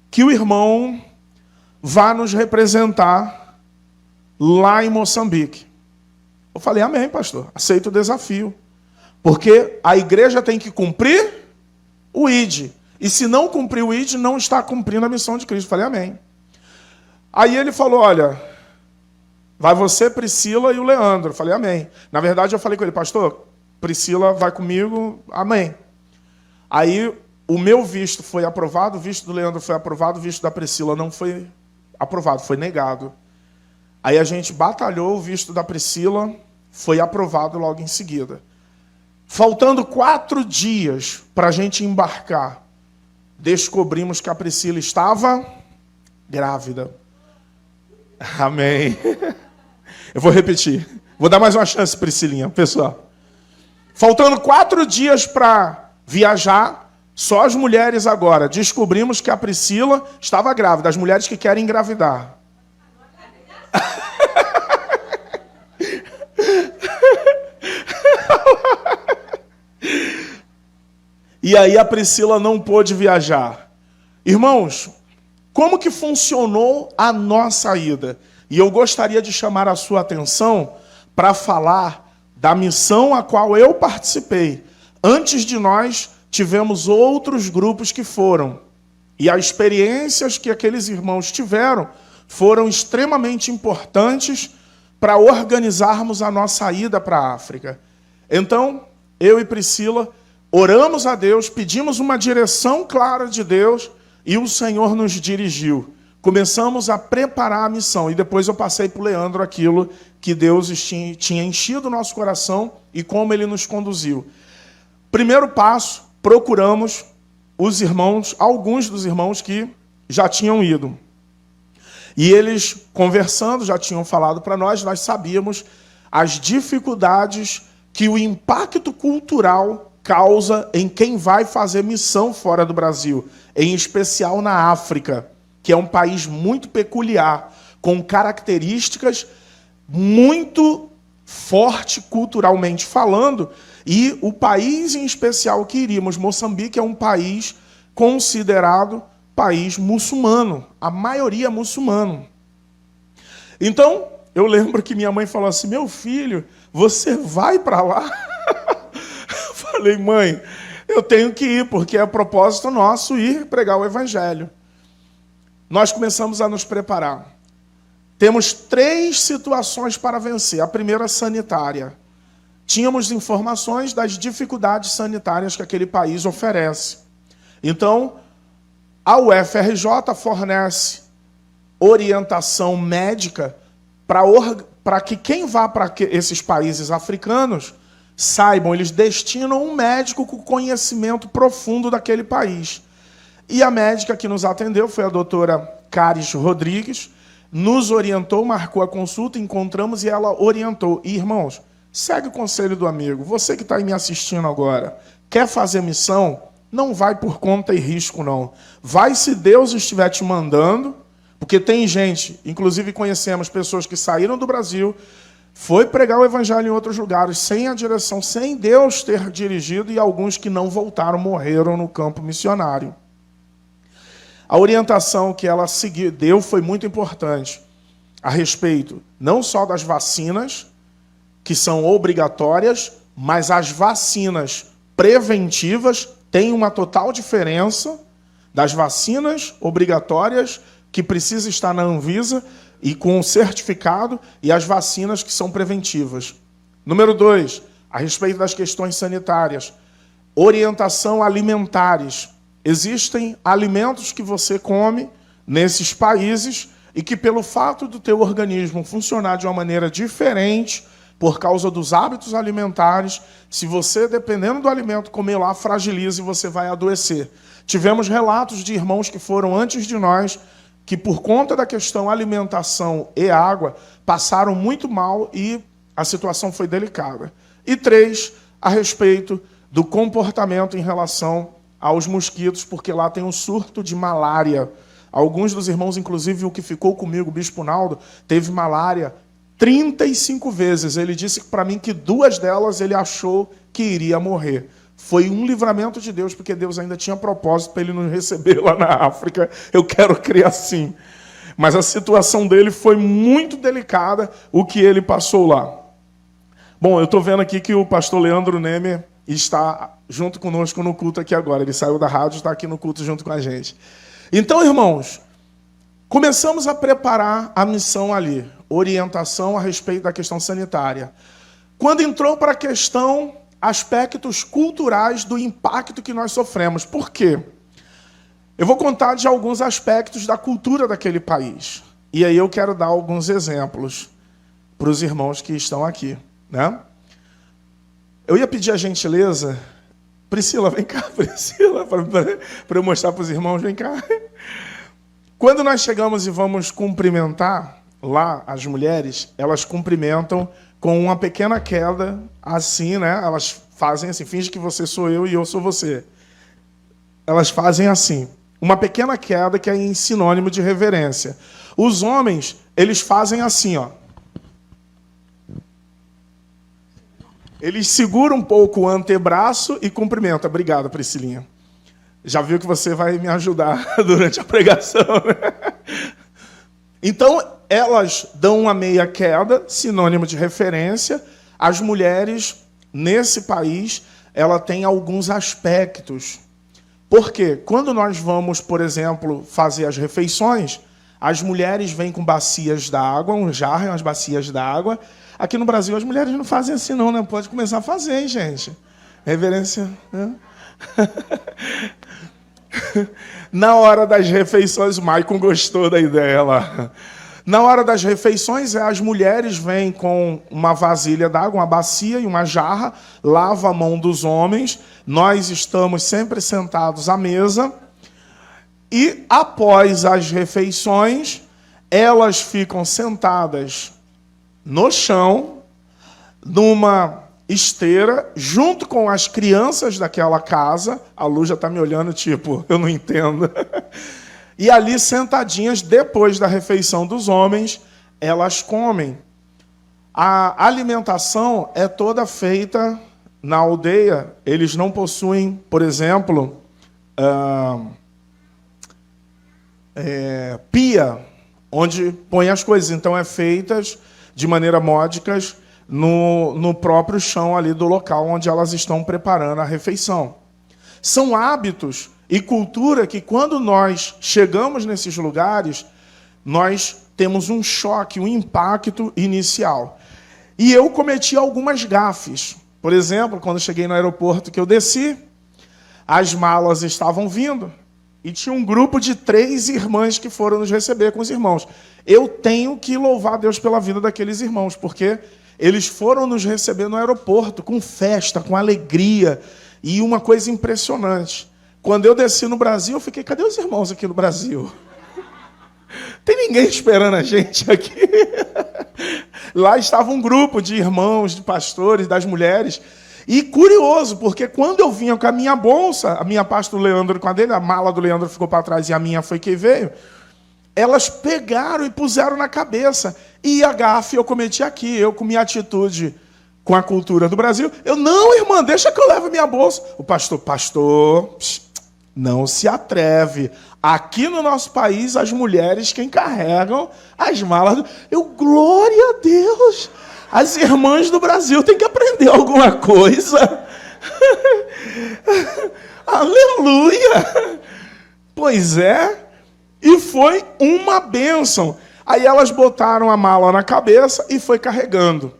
que o irmão vá nos representar lá em Moçambique. Eu falei, amém, pastor, aceito o desafio. Porque a igreja tem que cumprir o ID. E se não cumprir o ID, não está cumprindo a missão de Cristo. Eu falei, amém. Aí ele falou, olha, vai você, Priscila e o Leandro. Eu falei, amém. Na verdade, eu falei com ele, pastor, Priscila vai comigo, amém. Aí o meu visto foi aprovado, o visto do Leandro foi aprovado, o visto da Priscila não foi aprovado, foi negado. Aí a gente batalhou, o visto da Priscila foi aprovado logo em seguida. Faltando 4 dias para a gente embarcar, descobrimos que a Priscila estava grávida. Amém. Eu vou repetir. Vou dar mais uma chance, Priscilinha, pessoal. Faltando 4 dias para viajar, só as mulheres agora. Descobrimos que a Priscila estava grávida, as mulheres que querem engravidar. E aí a Priscila não pôde viajar. Irmãos, como que funcionou a nossa ida? E eu gostaria de chamar a sua atenção para falar da missão a qual eu participei. Antes de nós, tivemos outros grupos que foram. E as experiências que aqueles irmãos tiveram foram extremamente importantes para organizarmos a nossa ida para a África. Então, eu e Priscila oramos a Deus, pedimos uma direção clara de Deus e o Senhor nos dirigiu. Começamos a preparar a missão e depois eu passei para o Leandro aquilo que Deus tinha enchido o nosso coração e como Ele nos conduziu. Primeiro passo, procuramos os irmãos, alguns dos irmãos que já tinham ido. E eles, conversando, já tinham falado para nós sabíamos as dificuldades que o impacto cultural causa em quem vai fazer missão fora do Brasil, em especial na África, que é um país muito peculiar, com características muito fortes culturalmente falando, e o país em especial que iríamos, Moçambique, é um país considerado país muçulmano, a maioria muçulmano. Então, eu lembro que minha mãe falou assim, meu filho, você vai para lá? Falei, mãe, eu tenho que ir, porque é propósito nosso ir pregar o Evangelho. Nós começamos a nos preparar. Temos 3 situações para vencer. A primeira, sanitária. Tínhamos informações das dificuldades sanitárias que aquele país oferece. Então, a UFRJ fornece orientação médica para que quem vá para esses países africanos saibam, eles destinam um médico com conhecimento profundo daquele país. E a médica que nos atendeu foi a doutora Caris Rodrigues, nos orientou, marcou a consulta, encontramos e ela orientou. E, irmãos, segue o conselho do amigo. Você que está aí me assistindo agora, quer fazer missão? Não vai por conta e risco, não. Vai se Deus estiver te mandando, porque tem gente, inclusive conhecemos pessoas que saíram do Brasil, foi pregar o Evangelho em outros lugares, sem a direção, sem Deus ter dirigido, e alguns que não voltaram, morreram no campo missionário. A orientação que ela deu foi muito importante, a respeito não só das vacinas, que são obrigatórias, mas as vacinas preventivas têm uma total diferença das vacinas obrigatórias, que precisa estar na Anvisa, e com certificado, e as vacinas que são preventivas. Número 2, a respeito das questões sanitárias. Orientação alimentares. Existem alimentos que você come nesses países e que, pelo fato do teu organismo funcionar de uma maneira diferente, por causa dos hábitos alimentares, se você, dependendo do alimento, comer lá, fragiliza e você vai adoecer. Tivemos relatos de irmãos que foram antes de nós, que por conta da questão alimentação e água, passaram muito mal e a situação foi delicada. E 3, a respeito do comportamento em relação aos mosquitos, porque lá tem um surto de malária. Alguns dos irmãos, inclusive o que ficou comigo, o Bispo Naldo, teve malária 35 vezes. Ele disse para mim que 2 delas ele achou que iria morrer. Foi um livramento de Deus, porque Deus ainda tinha propósito para ele nos receber lá na África. Eu quero crer assim. Mas a situação dele foi muito delicada, o que ele passou lá. Bom, eu estou vendo aqui que o pastor Leandro Neme e está junto conosco no culto aqui agora. Ele saiu da rádio e está aqui no culto junto com a gente. Então, irmãos, começamos a preparar a missão ali, orientação a respeito da questão sanitária. Quando entrou para a questão, aspectos culturais do impacto que nós sofremos. Por quê? Eu vou contar de alguns aspectos da cultura daquele país. E aí eu quero dar alguns exemplos para os irmãos que estão aqui, né? Eu ia pedir a gentileza... Priscila, vem cá, Priscila, para eu mostrar para os irmãos, vem cá. Quando nós chegamos e vamos cumprimentar, lá as mulheres, elas cumprimentam com uma pequena queda, assim, né? Elas fazem assim, finge que você sou eu e eu sou você. Elas fazem assim, uma pequena queda que é em sinônimo de reverência. Os homens, eles fazem assim, ó. Eles seguram um pouco o antebraço e cumprimentam. Obrigado, Priscilinha. Já viu que você vai me ajudar durante a pregação, né? Então, elas dão uma meia queda, sinônimo de referência. As mulheres, nesse país, ela tem alguns aspectos. Por quê? Quando nós vamos, por exemplo, fazer as refeições, as mulheres vêm com bacias d'água, um jarro e umas bacias d'água. Aqui no Brasil, as mulheres não fazem assim, não, né? Pode começar a fazer, hein, gente? Reverência, né? Na hora das refeições, o Maicon gostou da ideia lá. Na hora das refeições, as mulheres vêm com uma vasilha d'água, uma bacia e uma jarra, lava a mão dos homens. Nós estamos sempre sentados à mesa. E, após as refeições, elas ficam sentadas no chão, numa esteira, junto com as crianças daquela casa. A Lu já está me olhando, tipo, eu não entendo. E ali, sentadinhas, depois da refeição dos homens, elas comem. A alimentação é toda feita na aldeia. Eles não possuem, por exemplo, pia, onde põe as coisas. Então, é feitas de maneira módicas no próprio chão ali do local onde elas estão preparando a refeição. São hábitos e cultura que, quando nós chegamos nesses lugares, nós temos um choque, um impacto inicial. E eu cometi algumas gafes. Por exemplo, quando cheguei no aeroporto que eu desci, as malas estavam vindo e tinha um grupo de 3 irmãs que foram nos receber com os irmãos. Eu tenho que louvar a Deus pela vida daqueles irmãos, porque eles foram nos receber no aeroporto com festa, com alegria e uma coisa impressionante. Quando eu desci no Brasil, eu fiquei, cadê os irmãos aqui no Brasil? Tem ninguém esperando a gente aqui? Lá estava um grupo de irmãos, de pastores, das mulheres. E curioso, porque quando eu vinha com a minha bolsa, a minha pasta do Leandro com a dele, a mala do Leandro ficou para trás e a minha foi que veio, elas pegaram e puseram na cabeça. E a gafe eu cometi aqui, eu com minha atitude com a cultura do Brasil. Eu, não, irmã, deixa que eu levo minha bolsa. O pastor, não se atreve. Aqui no nosso país, as mulheres quem carregam as malas. Eu, glória a Deus! As irmãs do Brasil têm que aprender alguma coisa. Aleluia! Pois é. E foi uma bênção. Aí elas botaram a mala na cabeça e foi carregando.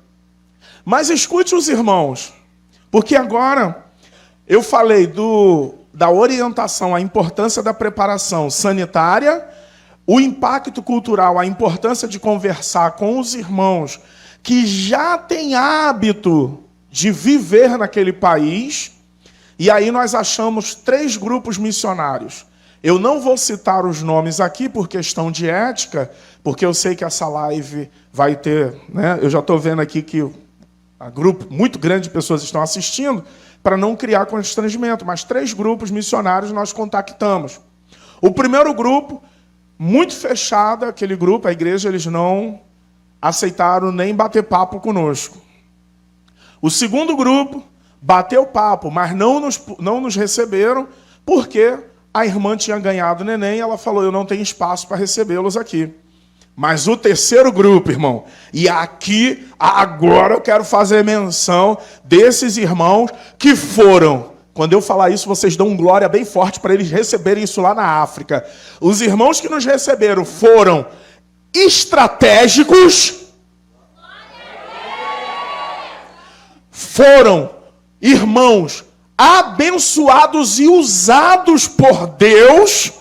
Mas escute os irmãos, porque agora eu falei da orientação, a importância da preparação sanitária, o impacto cultural, a importância de conversar com os irmãos que já têm hábito de viver naquele país. E aí nós achamos 3 grupos missionários. Eu não vou citar os nomes aqui por questão de ética, porque eu sei que essa live vai ter, né? Eu já estou vendo aqui que um grupo muito grande de pessoas estão assistindo, para não criar constrangimento, mas 3 grupos missionários nós contactamos. O primeiro grupo, muito fechado, aquele grupo, a igreja, eles não aceitaram nem bater papo conosco. O segundo grupo bateu papo, mas não nos receberam, porque a irmã tinha ganhado neném e ela falou, eu não tenho espaço para recebê-los aqui. Mas o terceiro grupo, irmão, e aqui, agora eu quero fazer menção desses irmãos que foram. Quando eu falar isso, vocês dão um glória bem forte para eles receberem isso lá na África. Os irmãos que nos receberam foram estratégicos, foram irmãos abençoados e usados por Deus,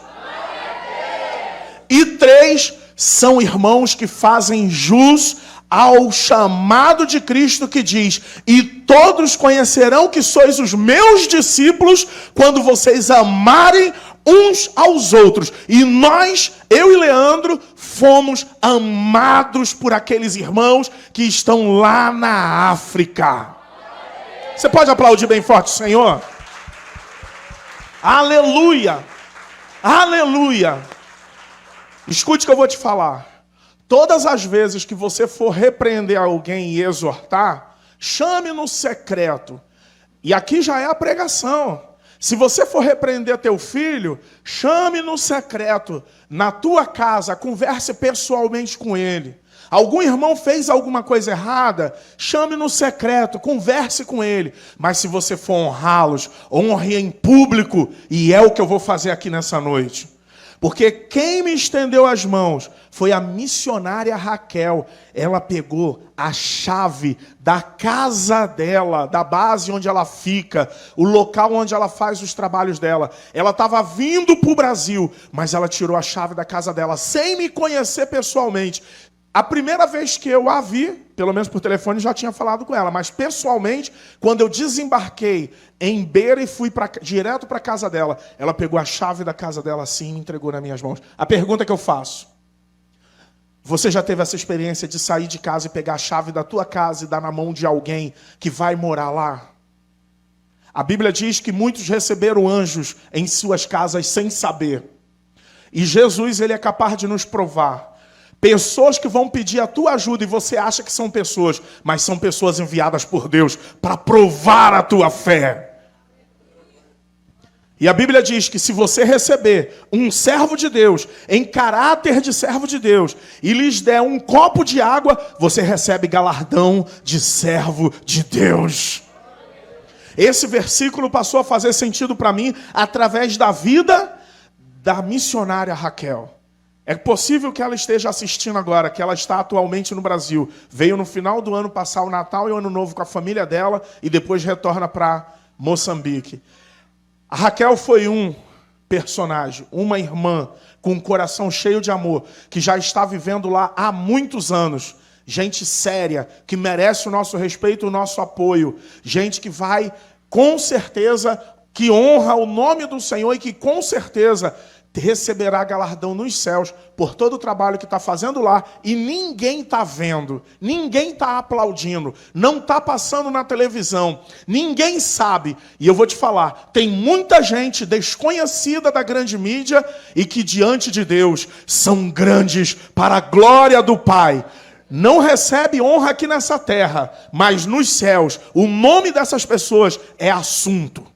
e 3 são irmãos que fazem jus ao chamado de Cristo que diz: e todos conhecerão que sois os meus discípulos quando vocês amarem uns aos outros. E nós, eu e Leandro, fomos amados por aqueles irmãos que estão lá na África. Você pode aplaudir bem forte, Senhor? Aleluia! Aleluia! Escute o que eu vou te falar. Todas as vezes que você for repreender alguém e exortar, chame no secreto. E aqui já é a pregação. Se você for repreender teu filho, chame no secreto. Na tua casa, converse pessoalmente com ele. Algum irmão fez alguma coisa errada, chame no secreto, converse com ele. Mas se você for honrá-los, honre em público. E é o que eu vou fazer aqui nessa noite. Porque quem me estendeu as mãos foi a missionária Raquel. Ela pegou a chave da casa dela, da base onde ela fica, o local onde ela faz os trabalhos dela. Ela estava vindo para o Brasil, mas ela tirou a chave da casa dela, sem me conhecer pessoalmente. A primeira vez que eu a vi, pelo menos por telefone, já tinha falado com ela, mas pessoalmente, quando eu desembarquei em Beira e fui direto para a casa dela, ela pegou a chave da casa dela assim e me entregou nas minhas mãos. A pergunta que eu faço: você já teve essa experiência de sair de casa e pegar a chave da tua casa e dar na mão de alguém que vai morar lá? A Bíblia diz que muitos receberam anjos em suas casas sem saber. E Jesus, ele é capaz de nos provar. Pessoas que vão pedir a tua ajuda e você acha que são pessoas, mas são pessoas enviadas por Deus para provar a tua fé. E a Bíblia diz que se você receber um servo de Deus, em caráter de servo de Deus, e lhes der um copo de água, você recebe galardão de servo de Deus. Esse versículo passou a fazer sentido para mim através da vida da missionária Raquel. É possível que ela esteja assistindo agora, que ela está atualmente no Brasil. Veio no final do ano passar o Natal e o Ano Novo com a família dela e depois retorna para Moçambique. A Raquel foi um personagem, uma irmã com um coração cheio de amor, que já está vivendo lá há muitos anos. Gente séria, que merece o nosso respeito e o nosso apoio. Gente que vai, com certeza, que honra o nome do Senhor e que, com certeza, receberá galardão nos céus por todo o trabalho que está fazendo lá, e ninguém está vendo, ninguém está aplaudindo, não está passando na televisão, ninguém sabe. E eu vou te falar, tem muita gente desconhecida da grande mídia e que diante de Deus são grandes para a glória do Pai. Não recebe honra aqui nessa terra, mas nos céus o nome dessas pessoas é assunto.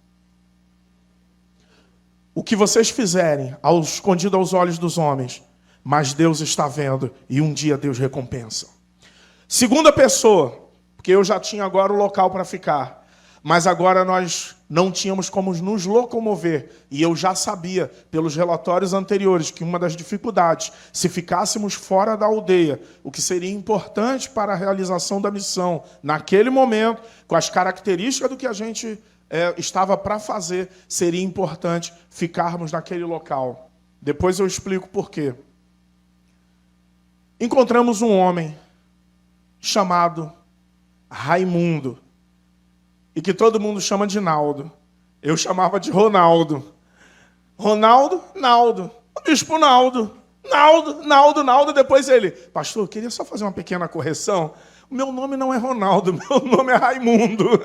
O que vocês fizerem, escondido aos olhos dos homens, mas Deus está vendo e um dia Deus recompensa. Segunda pessoa, porque eu já tinha agora o local para ficar, mas agora nós não tínhamos como nos locomover. E eu já sabia, pelos relatórios anteriores, que uma das dificuldades, se ficássemos fora da aldeia, o que seria importante para a realização da missão, naquele momento, com as características do que a gente estava para fazer, seria importante ficarmos naquele local. Depois eu explico por quê. Encontramos um homem chamado Raimundo, e que todo mundo chama de Naldo. Eu chamava de Ronaldo. Ronaldo, Naldo. O bispo Naldo. Naldo. Depois ele: pastor, eu queria só fazer uma pequena correção. O meu nome não é Ronaldo, meu nome é Raimundo.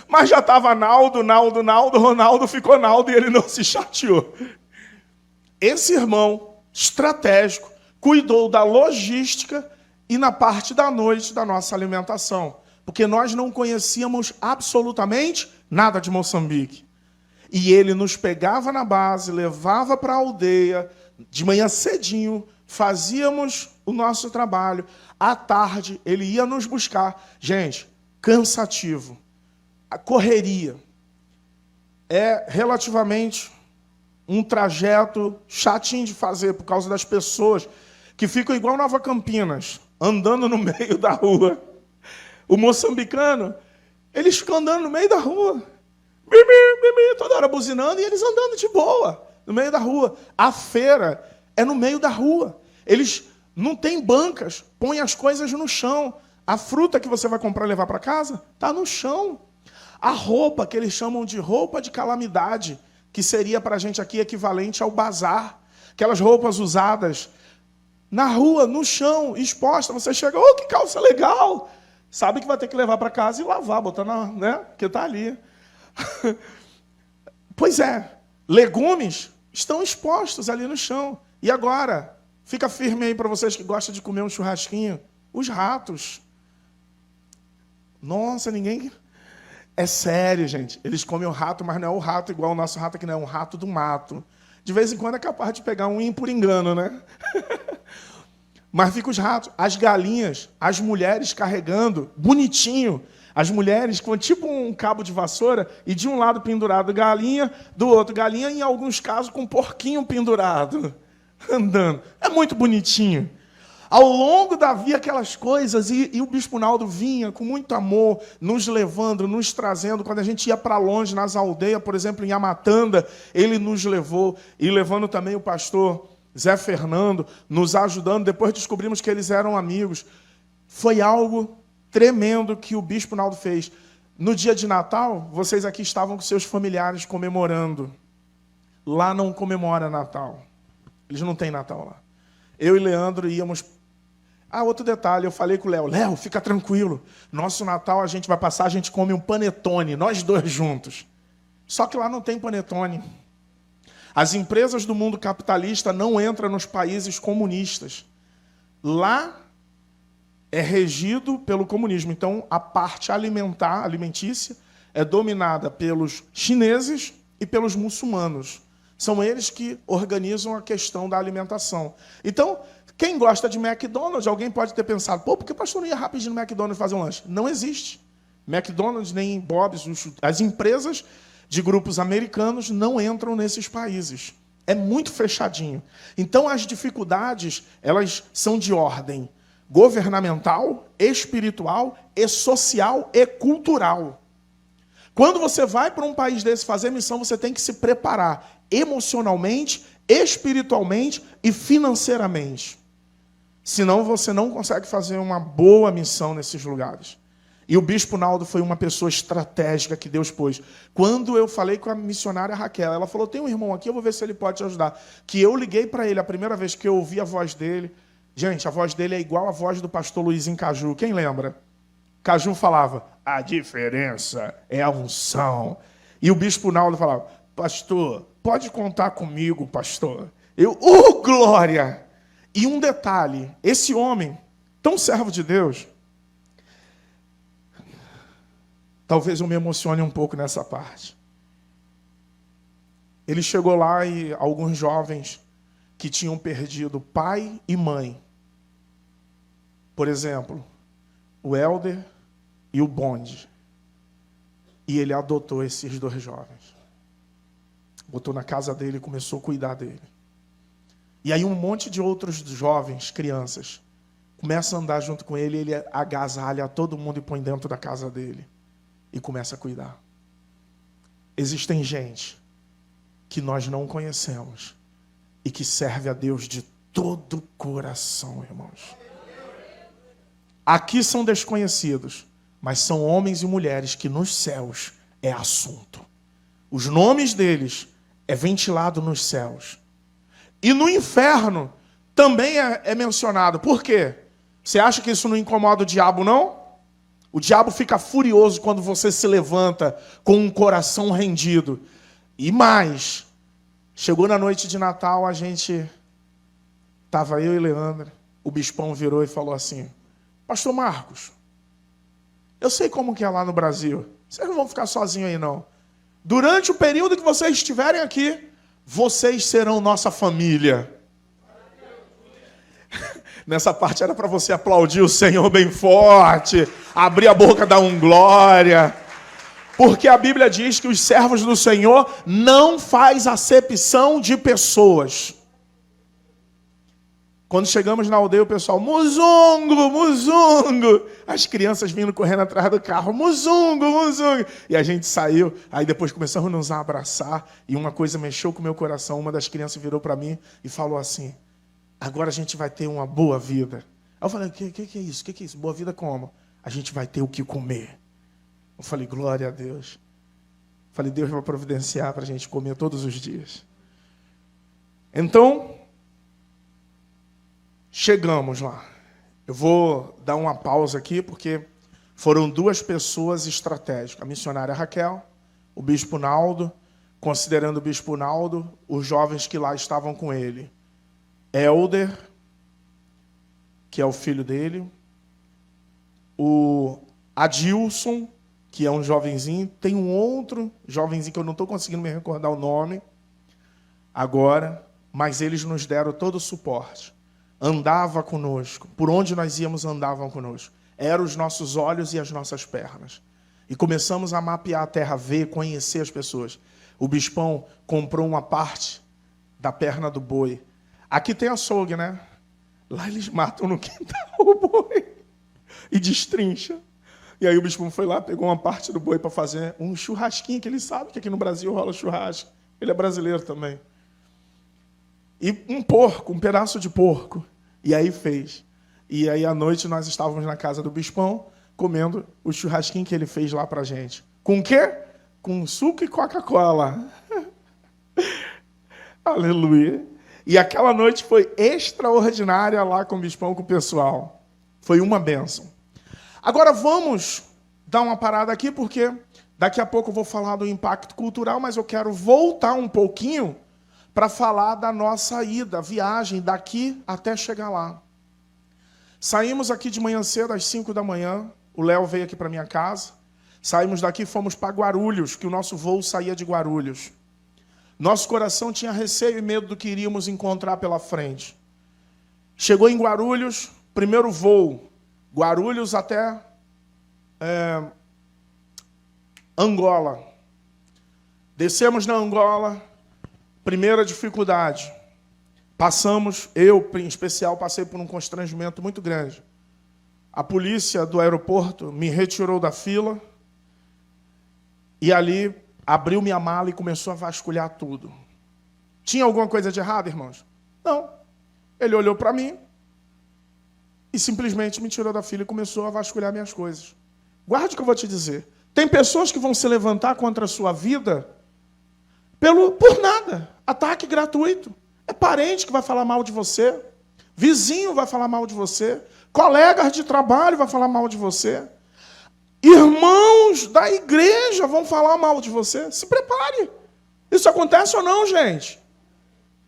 Mas já estava Naldo, Ronaldo ficou Naldo e ele não se chateou. Esse irmão estratégico cuidou da logística e na parte da noite da nossa alimentação, porque nós não conhecíamos absolutamente nada de Moçambique. E ele nos pegava na base, levava para a aldeia, de manhã cedinho, fazíamos o nosso trabalho. À tarde, ele ia nos buscar. Gente, cansativo. A correria é relativamente um trajeto chatinho de fazer por causa das pessoas que ficam igual Nova Campinas, andando no meio da rua. O moçambicano, eles ficam andando no meio da rua. Toda hora buzinando e eles andando de boa no meio da rua. A feira é no meio da rua. Eles não têm bancas, põem as coisas no chão. A fruta que você vai comprar e levar para casa está no chão. A roupa, que eles chamam de roupa de calamidade, que seria para a gente aqui equivalente ao bazar. Aquelas roupas usadas na rua, no chão, exposta. Você chega, oh, que calça legal! Sabe que vai ter que levar para casa e lavar, botar na, né? Porque está ali. Pois é, legumes estão expostos ali no chão. E agora, fica firme aí para vocês que gostam de comer um churrasquinho. Os ratos. Nossa, ninguém... É sério, gente. Eles comem o rato, mas não é o rato igual o nosso rato aqui, não. É um rato do mato. De vez em quando é capaz de pegar um por engano, né? Mas fica os ratos. As galinhas, as mulheres carregando, bonitinho. As mulheres com tipo um cabo de vassoura e de um lado pendurado galinha, do outro galinha, em alguns casos com um porquinho pendurado, andando. É muito bonitinho. Ao longo da via, aquelas coisas, e o Bispo Naldo vinha com muito amor, nos levando, nos trazendo. Quando a gente ia para longe, nas aldeias, por exemplo, em Amatanda, ele nos levou, e levando também o pastor Zé Fernando, nos ajudando. Depois descobrimos que eles eram amigos. Foi algo tremendo que o Bispo Naldo fez. No dia de Natal, vocês aqui estavam com seus familiares comemorando. Lá não comemora Natal. Eles não têm Natal lá. Eu e Leandro íamos... outro detalhe, eu falei com o Léo. Léo, fica tranquilo. Nosso Natal a gente vai passar, a gente come um panetone, nós dois juntos. Só que lá não tem panetone. As empresas do mundo capitalista não entram nos países comunistas. Lá é regido pelo comunismo. Então, a parte alimentícia, é dominada pelos chineses e pelos muçulmanos. São eles que organizam a questão da alimentação. Então, quem gosta de McDonald's, alguém pode ter pensado, por que o pastor não ia rapidinho no McDonald's fazer um lanche? Não existe. McDonald's nem Bob's, as empresas de grupos americanos não entram nesses países. É muito fechadinho. Então, as dificuldades, elas são de ordem governamental, espiritual, e social e cultural. Quando você vai para um país desse fazer missão, você tem que se preparar emocionalmente, espiritualmente e financeiramente. Senão você não consegue fazer uma boa missão nesses lugares. E o Bispo Naldo foi uma pessoa estratégica que Deus pôs. Quando eu falei com a missionária Raquel, ela falou, tem um irmão aqui, eu vou ver se ele pode te ajudar. Que eu liguei para ele, a primeira vez que eu ouvi a voz dele. Gente, a voz dele é igual à voz do pastor Luizinho Caju. Quem lembra? Caju falava, a diferença é a unção. E o Bispo Naldo falava, pastor, pode contar comigo, pastor. Eu, glória! E um detalhe, esse homem, tão servo de Deus, talvez eu me emocione um pouco nessa parte. Ele chegou lá e alguns jovens que tinham perdido pai e mãe, por exemplo, o Helder e o Bonde, e ele adotou esses dois jovens. Botou na casa dele e começou a cuidar dele. E aí um monte de outros jovens, crianças, começam a andar junto com ele, ele agasalha todo mundo e põe dentro da casa dele. E começa a cuidar. Existem gente que nós não conhecemos e que serve a Deus de todo o coração, irmãos. Aqui são desconhecidos, mas são homens e mulheres que nos céus é assunto. Os nomes deles é ventilado nos céus. E no inferno também é mencionado. Por quê? Você acha que isso não incomoda o diabo, não? O diabo fica furioso quando você se levanta com um coração rendido. E mais, chegou na noite de Natal, estava eu e Leandro, o bispão virou e falou assim, pastor Marcos, eu sei como que é lá no Brasil, vocês não vão ficar sozinhos aí não. Durante o período que vocês estiverem aqui, vocês serão nossa família. Nessa parte era para você aplaudir o Senhor bem forte, abrir a boca, dar um glória. Porque a Bíblia diz que os servos do Senhor não faz acepção de pessoas. Quando chegamos na aldeia, o pessoal, Muzungo, Muzungo. As crianças vindo correndo atrás do carro, Muzungo, Muzungo. E a gente saiu, aí depois começamos a nos abraçar. E uma coisa mexeu com o meu coração. Uma das crianças virou para mim e falou assim, agora a gente vai ter uma boa vida. Aí eu falei, o que é isso? O que é isso? Boa vida como? A gente vai ter o que comer. Eu falei, glória a Deus. Eu falei, Deus vai providenciar para a gente comer todos os dias. Então, chegamos lá. Eu vou dar uma pausa aqui, porque foram duas pessoas estratégicas. A missionária Raquel, o bispo Naldo, considerando o bispo Naldo, os jovens que lá estavam com ele. Helder, que é o filho dele. O Adilson, que é um jovenzinho. Tem um outro jovenzinho que eu não estou conseguindo me recordar o nome agora, mas eles nos deram todo o suporte. Andava conosco. Por onde nós íamos, andavam conosco. Eram os nossos olhos e as nossas pernas. E começamos a mapear a terra, ver, conhecer as pessoas. O bispão comprou uma parte da perna do boi. Aqui tem açougue, né? Lá eles matam no quintal o boi e destrincham. E aí o bispão foi lá, pegou uma parte do boi para fazer um churrasquinho, que ele sabe que aqui no Brasil rola churrasco. Ele é brasileiro também. E um porco, um pedaço de porco. E aí fez. E aí à noite nós estávamos na casa do bispão, comendo o churrasquinho que ele fez lá pra gente. Com o quê? Com suco e Coca-Cola. Aleluia. E aquela noite foi extraordinária lá com o bispão, com o pessoal. Foi uma bênção. Agora vamos dar uma parada aqui, porque daqui a pouco eu vou falar do impacto cultural, mas eu quero voltar um pouquinho para falar da nossa ida, viagem daqui até chegar lá. Saímos aqui de manhã cedo, às 5 da manhã. O Léo veio aqui para minha casa. Saímos daqui e fomos para Guarulhos, que o nosso voo saía de Guarulhos. Nosso coração tinha receio e medo do que iríamos encontrar pela frente. Chegou em Guarulhos, primeiro voo, Guarulhos até Angola. Descemos na Angola. Primeira dificuldade, passamos, eu em especial, passei por um constrangimento muito grande. A polícia do aeroporto me retirou da fila e ali abriu minha mala e começou a vasculhar tudo. Tinha alguma coisa de errado, irmãos? Não. Ele olhou para mim e simplesmente me tirou da fila e começou a vasculhar minhas coisas. Guarde o que eu vou te dizer. Tem pessoas que vão se levantar contra a sua vida por nada. Ataque gratuito. É parente que vai falar mal de você. Vizinho vai falar mal de você. Colegas de trabalho vai falar mal de você. Irmãos da igreja vão falar mal de você. Se prepare. Isso acontece ou não, gente?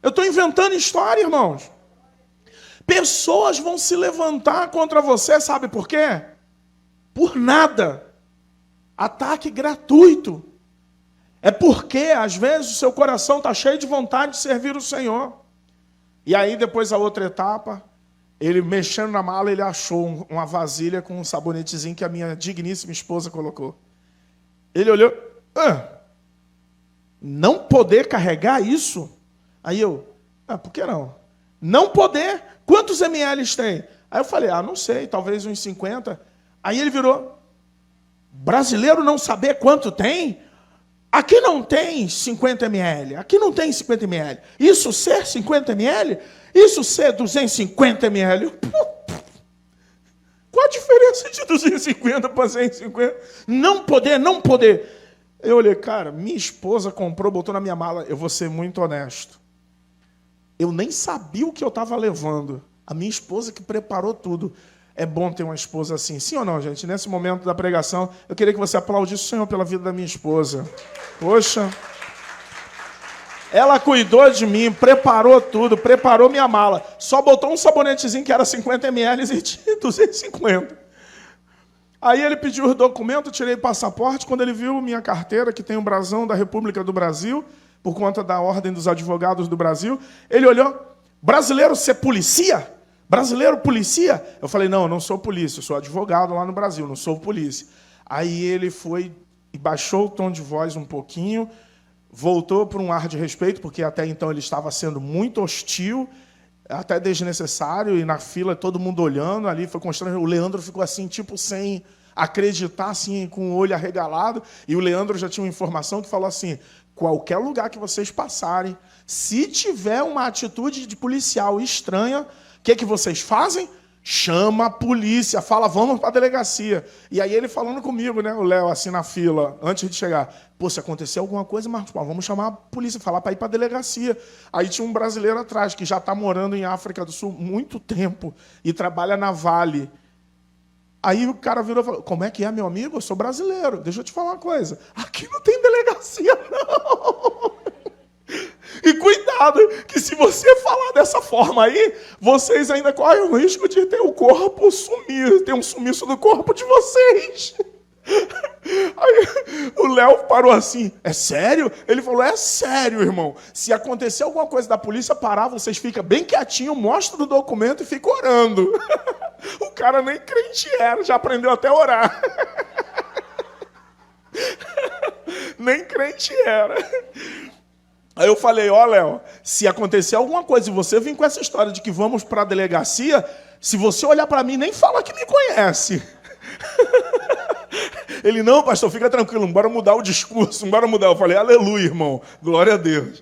Eu estou inventando história, irmãos. Pessoas vão se levantar contra você, sabe por quê? Por nada. Ataque gratuito. É porque, às vezes, o seu coração está cheio de vontade de servir o Senhor. E aí, depois, a outra etapa, ele mexendo na mala, ele achou uma vasilha com um sabonetezinho que a minha digníssima esposa colocou. Ele olhou, não poder carregar isso? Aí eu, por que não? Não poder? Quantos ml tem? Aí eu falei, não sei, talvez uns 50. Aí ele virou, brasileiro não saber quanto tem? Aqui não tem 50 ml, aqui não tem 50 ml. Isso ser 50 ml? Isso ser 250 ml? Qual a diferença de 250 para 150? Não poder, não poder. Eu olhei, cara, minha esposa comprou, botou na minha mala. Eu vou ser muito honesto. Eu nem sabia o que eu estava levando. A minha esposa que preparou tudo. É bom ter uma esposa assim. Sim ou não, gente? Nesse momento da pregação, eu queria que você aplaudisse o Senhor pela vida da minha esposa. Poxa. Ela cuidou de mim, preparou tudo, preparou minha mala. Só botou um sabonetezinho que era 50 ml e tinha 250. Aí ele pediu os documentos, tirei passaporte. Quando ele viu minha carteira, que tem o brasão da República do Brasil, por conta da Ordem dos Advogados do Brasil, ele olhou, brasileiro ser policia? Brasileiro, polícia? Eu falei, não, eu não sou polícia, eu sou advogado lá no Brasil, não sou polícia. Aí ele foi e baixou o tom de voz um pouquinho, voltou para um ar de respeito, porque até então ele estava sendo muito hostil, até desnecessário, e na fila todo mundo olhando ali, foi constrangedor. O Leandro ficou assim, tipo, sem acreditar, assim, com o olho arregalado, e o Leandro já tinha uma informação que falou assim, qualquer lugar que vocês passarem, se tiver uma atitude de policial estranha, o que vocês fazem? Chama a polícia, fala, vamos para a delegacia. E aí ele falando comigo, né, o Léo, assim, na fila, antes de chegar. Pô, se acontecer alguma coisa, Marcos, vamos chamar a polícia, falar para ir para a delegacia. Aí tinha um brasileiro atrás, que já está morando em África do Sul muito tempo e trabalha na Vale. Aí o cara virou e falou, como é que é, meu amigo? Eu sou brasileiro. Deixa eu te falar uma coisa. Aqui não tem delegacia, não. E cuidado, que se você falar dessa forma aí, vocês ainda correm o risco de ter o corpo sumir, ter um sumiço do corpo de vocês. Aí o Léo parou assim, é sério? Ele falou, é sério, irmão. Se acontecer alguma coisa da polícia parar, vocês ficam bem quietinho, mostram o documento e ficam orando. O cara nem crente era, já aprendeu até a orar. Nem crente era. Aí eu falei, ó, Léo, se acontecer alguma coisa e você vir com essa história de que vamos para a delegacia, se você olhar para mim, nem fala que me conhece. Ele, não, pastor, fica tranquilo, bora mudar o discurso, bora mudar. Eu falei, aleluia, irmão, glória a Deus.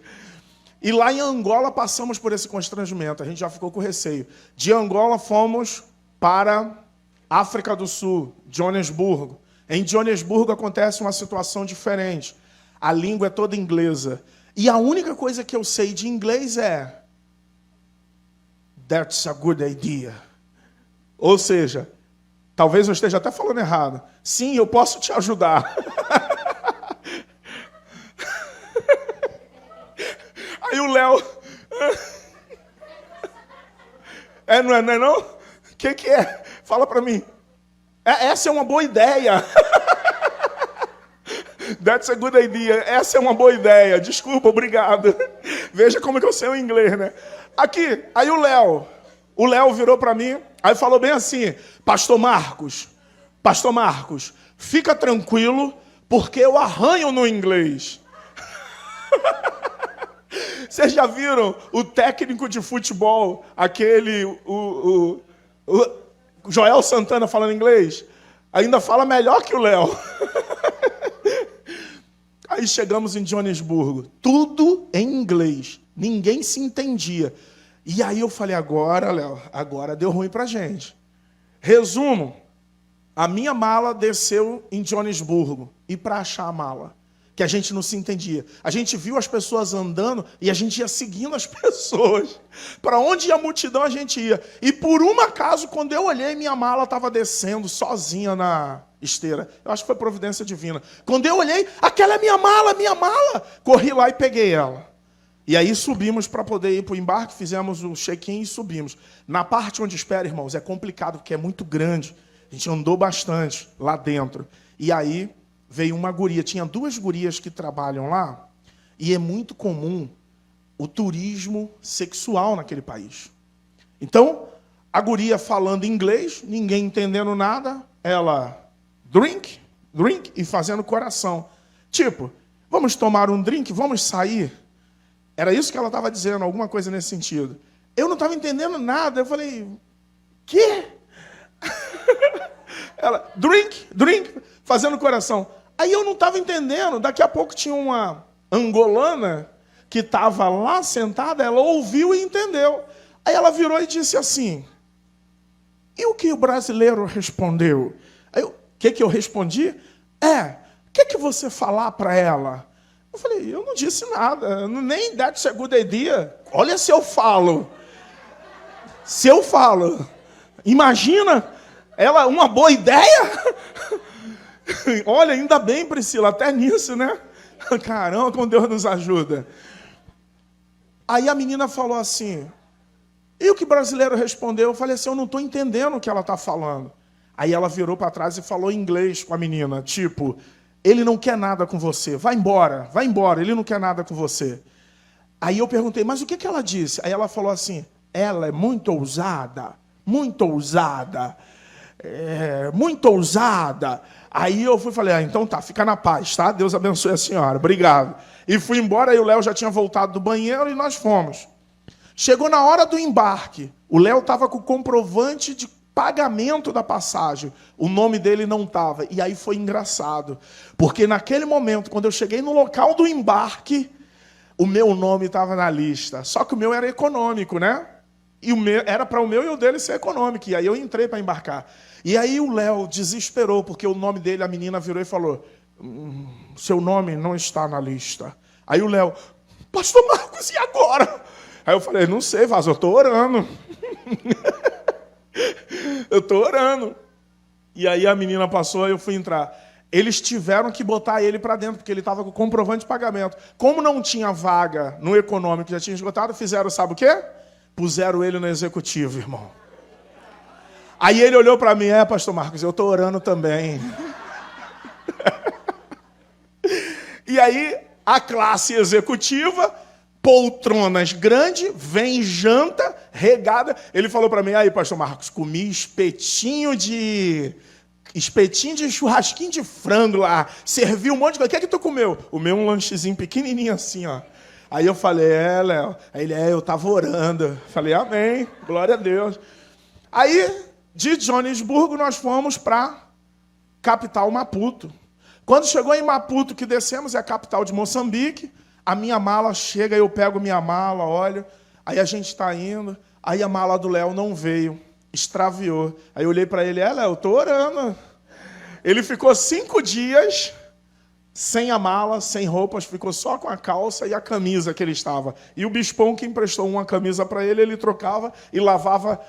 E lá em Angola passamos por esse constrangimento, a gente já ficou com receio. De Angola fomos para África do Sul, Joanesburgo. Em Joanesburgo acontece uma situação diferente. A língua é toda inglesa. E a única coisa que eu sei de inglês é That's a good idea. Ou seja, talvez eu esteja até falando errado. Sim, eu posso te ajudar. Aí o Léo... não é não? O que é? Fala para mim. Essa é uma boa ideia. That's a good idea. Essa é uma boa ideia. Desculpa, obrigado. Veja como que eu sei o inglês, né? Aqui, aí o Léo virou para mim, aí falou bem assim, Pastor Marcos, fica tranquilo, porque eu arranho no inglês. Vocês já viram o técnico de futebol, aquele, o Joel Santana falando inglês? Ainda fala melhor que o Léo. Aí chegamos em Joanesburgo, tudo em inglês, ninguém se entendia. E aí eu falei, agora, Léo, agora deu ruim pra gente. Resumo, a minha mala desceu em Joanesburgo, e para achar a mala, que a gente não se entendia. A gente viu as pessoas andando e a gente ia seguindo as pessoas. Para onde ia a multidão, a gente ia. E por um acaso, quando eu olhei, minha mala estava descendo sozinha na esteira. Eu acho que foi providência divina. Quando eu olhei, aquela é minha mala, minha mala. Corri lá e peguei ela. E aí subimos para poder ir para o embarque, fizemos o check-in e subimos. Na parte onde espera, irmãos, é complicado, porque é muito grande. A gente andou bastante lá dentro. E aí veio uma guria, tinha 2 gurias que trabalham lá, e é muito comum o turismo sexual naquele país. Então, a guria falando inglês, ninguém entendendo nada, ela, drink, e fazendo coração. Tipo, vamos tomar um drink, vamos sair? Era isso que ela estava dizendo, alguma coisa nesse sentido. Eu não estava entendendo nada, eu falei, quê? Ela, drink, fazendo coração. Aí eu não estava entendendo, daqui a pouco tinha uma angolana que estava lá sentada, ela ouviu e entendeu. Aí ela virou e disse assim, e o que o brasileiro respondeu? Aí o que eu respondi? O que você falar para ela? Eu falei, eu não disse nada, nem that's a good idea. Olha se eu falo. Imagina, ela, uma boa ideia? Olha, ainda bem, Priscila, até nisso, né? Caramba, como Deus nos ajuda. Aí a menina falou assim, e o que o brasileiro respondeu? Eu falei assim, eu não estou entendendo o que ela está falando. Aí ela virou para trás e falou em inglês com a menina, tipo, ele não quer nada com você, vai embora, ele não quer nada com você. Aí eu perguntei, mas o que ela disse? Aí ela falou assim, ela é muito ousada, muito ousada, muito ousada. Aí eu fui e falei, então tá, fica na paz, tá? Deus abençoe a senhora, obrigado. E fui embora, e o Léo já tinha voltado do banheiro e nós fomos. Chegou na hora do embarque, o Léo estava com o comprovante de pagamento da passagem, o nome dele não estava. E aí foi engraçado, porque naquele momento, quando eu cheguei no local do embarque, o meu nome estava na lista. Só que o meu era econômico, né? E o meu, era para o meu e o dele ser econômico. E aí eu entrei para embarcar. E aí o Léo desesperou, porque o nome dele, a menina virou e falou, seu nome não está na lista. Aí o Léo, pastor Marcos, e agora? Aí eu falei, não sei, Vaz, eu estou orando. Eu estou orando. E aí a menina passou e eu fui entrar. Eles tiveram que botar ele para dentro, porque ele estava com comprovante de pagamento. Como não tinha vaga no econômico, já tinha esgotado, fizeram, sabe o quê? Puseram ele no executivo, irmão. Aí ele olhou para mim, pastor Marcos, eu estou orando também. E aí, a classe executiva, poltronas grandes, vem janta, regada. Ele falou para mim, aí, pastor Marcos, comi espetinho de churrasquinho de frango lá, serviu um monte de coisa. O que é que tu comeu? O meu um lanchezinho pequenininho assim, ó. Aí eu falei, Léo. Aí ele, eu estava orando. Falei, amém, glória a Deus. Aí, de Joanesburgo, nós fomos para capital Maputo. Quando chegou em Maputo, que descemos, é a capital de Moçambique, a minha mala chega, eu pego minha mala, olho, aí a gente está indo, aí a mala do Léo não veio, extraviou. Aí eu olhei para ele, Léo, eu estou orando. Ele ficou 5 dias sem a mala, sem roupas, ficou só com a calça e a camisa que ele estava. E o bispão que emprestou uma camisa para ele, ele trocava e lavava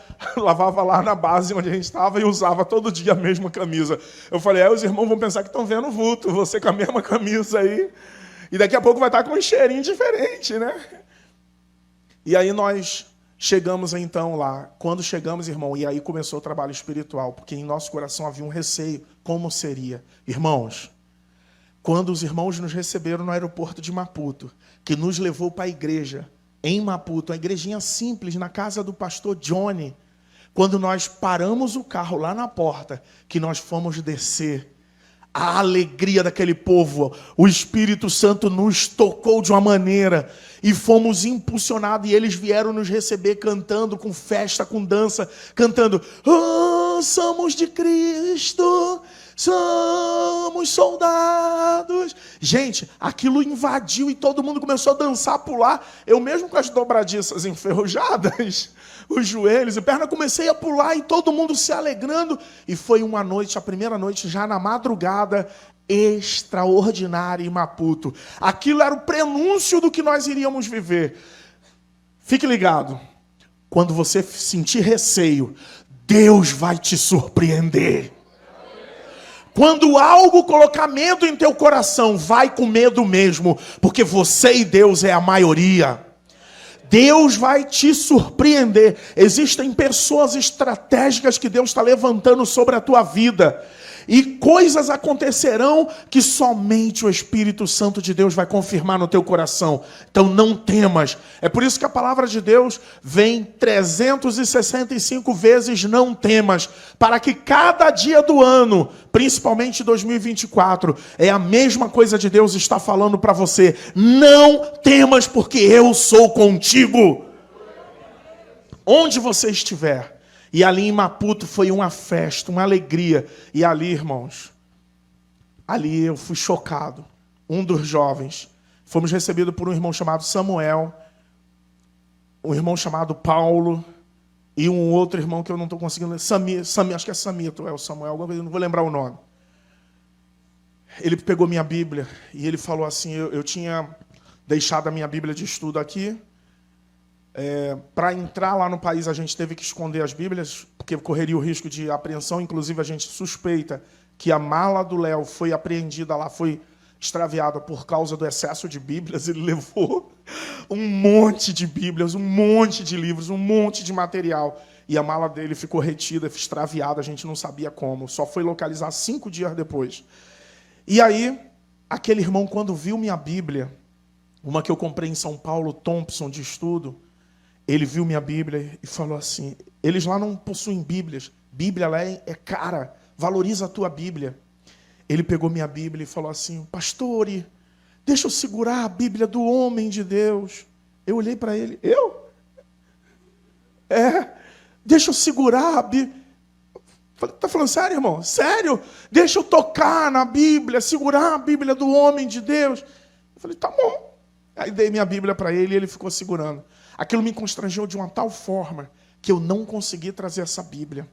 lá na base onde a gente estava e usava todo dia a mesma camisa. Eu falei, os irmãos vão pensar que estão vendo vulto, você com a mesma camisa aí. E daqui a pouco vai estar com um cheirinho diferente, né? E aí nós chegamos então lá. Quando chegamos, irmão, e aí começou o trabalho espiritual, porque em nosso coração havia um receio. Como seria? Irmãos, quando os irmãos nos receberam no aeroporto de Maputo, que nos levou para a igreja em Maputo, a igrejinha simples, na casa do pastor Johnny, quando nós paramos o carro lá na porta, que nós fomos descer, a alegria daquele povo, o Espírito Santo nos tocou de uma maneira e fomos impulsionados, e eles vieram nos receber cantando, com festa, com dança, cantando, somos de Cristo, somos soldados. Gente, aquilo invadiu e todo mundo começou a dançar, pular. Eu mesmo com as dobradiças enferrujadas, os joelhos e perna, comecei a pular e todo mundo se alegrando. E foi uma noite, a primeira noite, já na madrugada, extraordinária em Maputo. Aquilo era o prenúncio do que nós iríamos viver. Fique ligado. Quando você sentir receio, Deus vai te surpreender. Quando algo colocar medo em teu coração, vai com medo mesmo, porque você e Deus é a maioria. Deus vai te surpreender. Existem pessoas estratégicas que Deus está levantando sobre a tua vida. E coisas acontecerão que somente o Espírito Santo de Deus vai confirmar no teu coração. Então não temas. É por isso que a palavra de Deus vem 365 vezes não temas. Para que cada dia do ano, principalmente 2024, é a mesma coisa de Deus está falando para você. Não temas, porque eu sou contigo. Onde você estiver. E ali em Maputo foi uma festa, uma alegria. E ali, irmãos, ali eu fui chocado. Um dos jovens, fomos recebidos por um irmão chamado Samuel, um irmão chamado Paulo, e um outro irmão que eu não estou conseguindo... acho que é Samito, o Samuel, eu não vou lembrar o nome. Ele pegou minha Bíblia e ele falou assim, eu tinha deixado a minha Bíblia de estudo aqui. Para entrar lá no país, a gente teve que esconder as Bíblias, porque correria o risco de apreensão. Inclusive, a gente suspeita que a mala do Léo foi apreendida lá, foi extraviada por causa do excesso de Bíblias. Ele levou um monte de Bíblias, um monte de livros, um monte de material. E a mala dele ficou retida, extraviada, a gente não sabia como. Só foi localizar 5 dias depois. E aí, aquele irmão, quando viu minha Bíblia, uma que eu comprei em São Paulo, Thompson, de estudo, Ele viu minha Bíblia e falou assim, eles lá não possuem Bíblias, Bíblia lá é cara, valoriza a tua Bíblia. Ele pegou minha Bíblia e falou assim, pastor, deixa eu segurar a Bíblia do homem de Deus. Eu olhei para ele, eu? Deixa eu segurar a Bíblia. Falei, tá falando sério, irmão? Sério? Deixa eu tocar na Bíblia, segurar a Bíblia do homem de Deus. Eu falei, tá bom. Aí dei minha Bíblia para ele e ele ficou segurando. Aquilo me constrangeu de uma tal forma que eu não consegui trazer essa Bíblia.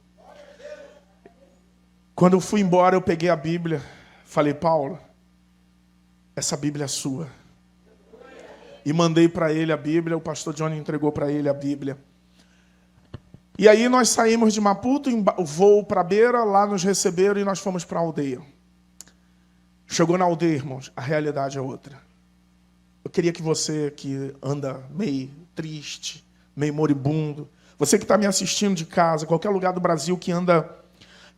Quando eu fui embora, eu peguei a Bíblia, falei, Paulo, essa Bíblia é sua. E mandei para ele a Bíblia, o pastor Johnny entregou para ele a Bíblia. E aí nós saímos de Maputo, voo para Beira, lá nos receberam e nós fomos para a aldeia. Chegou na aldeia, irmãos, a realidade é outra. Eu queria que você que anda meio triste, meio moribundo, você que está me assistindo de casa, qualquer lugar do Brasil que anda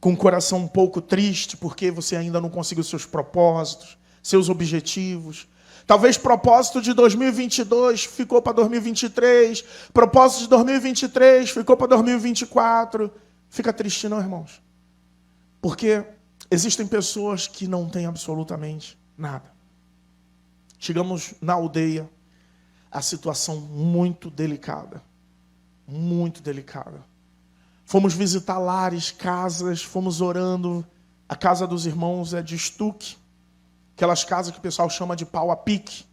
com o coração um pouco triste, porque você ainda não conseguiu seus propósitos, seus objetivos. Talvez propósito de 2022 ficou para 2023, propósito de 2023 ficou para 2024. Fica triste não, irmãos. Porque existem pessoas que não têm absolutamente nada. Chegamos na aldeia, a situação muito delicada. Muito delicada. Fomos visitar lares, casas, fomos orando. A casa dos irmãos é de estuque. Aquelas casas que o pessoal chama de pau a pique.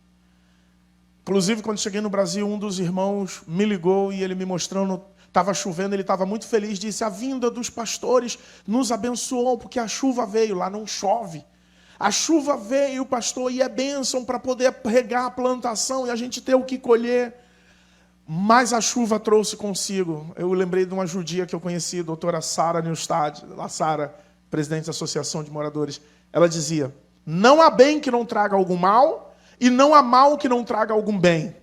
Inclusive, quando cheguei no Brasil, um dos irmãos me ligou e ele me mostrando, estava chovendo, ele estava muito feliz, disse, a vinda dos pastores nos abençoou, porque a chuva veio, lá não chove. A chuva veio, pastor, e é bênção para poder regar a plantação e a gente ter o que colher. Mas a chuva trouxe consigo. Eu lembrei de uma judia que eu conheci, a doutora Sara Neustad, a Sara, presidente da Associação de Moradores. Ela dizia, não há bem que não traga algum mal, e não há mal que não traga algum bem.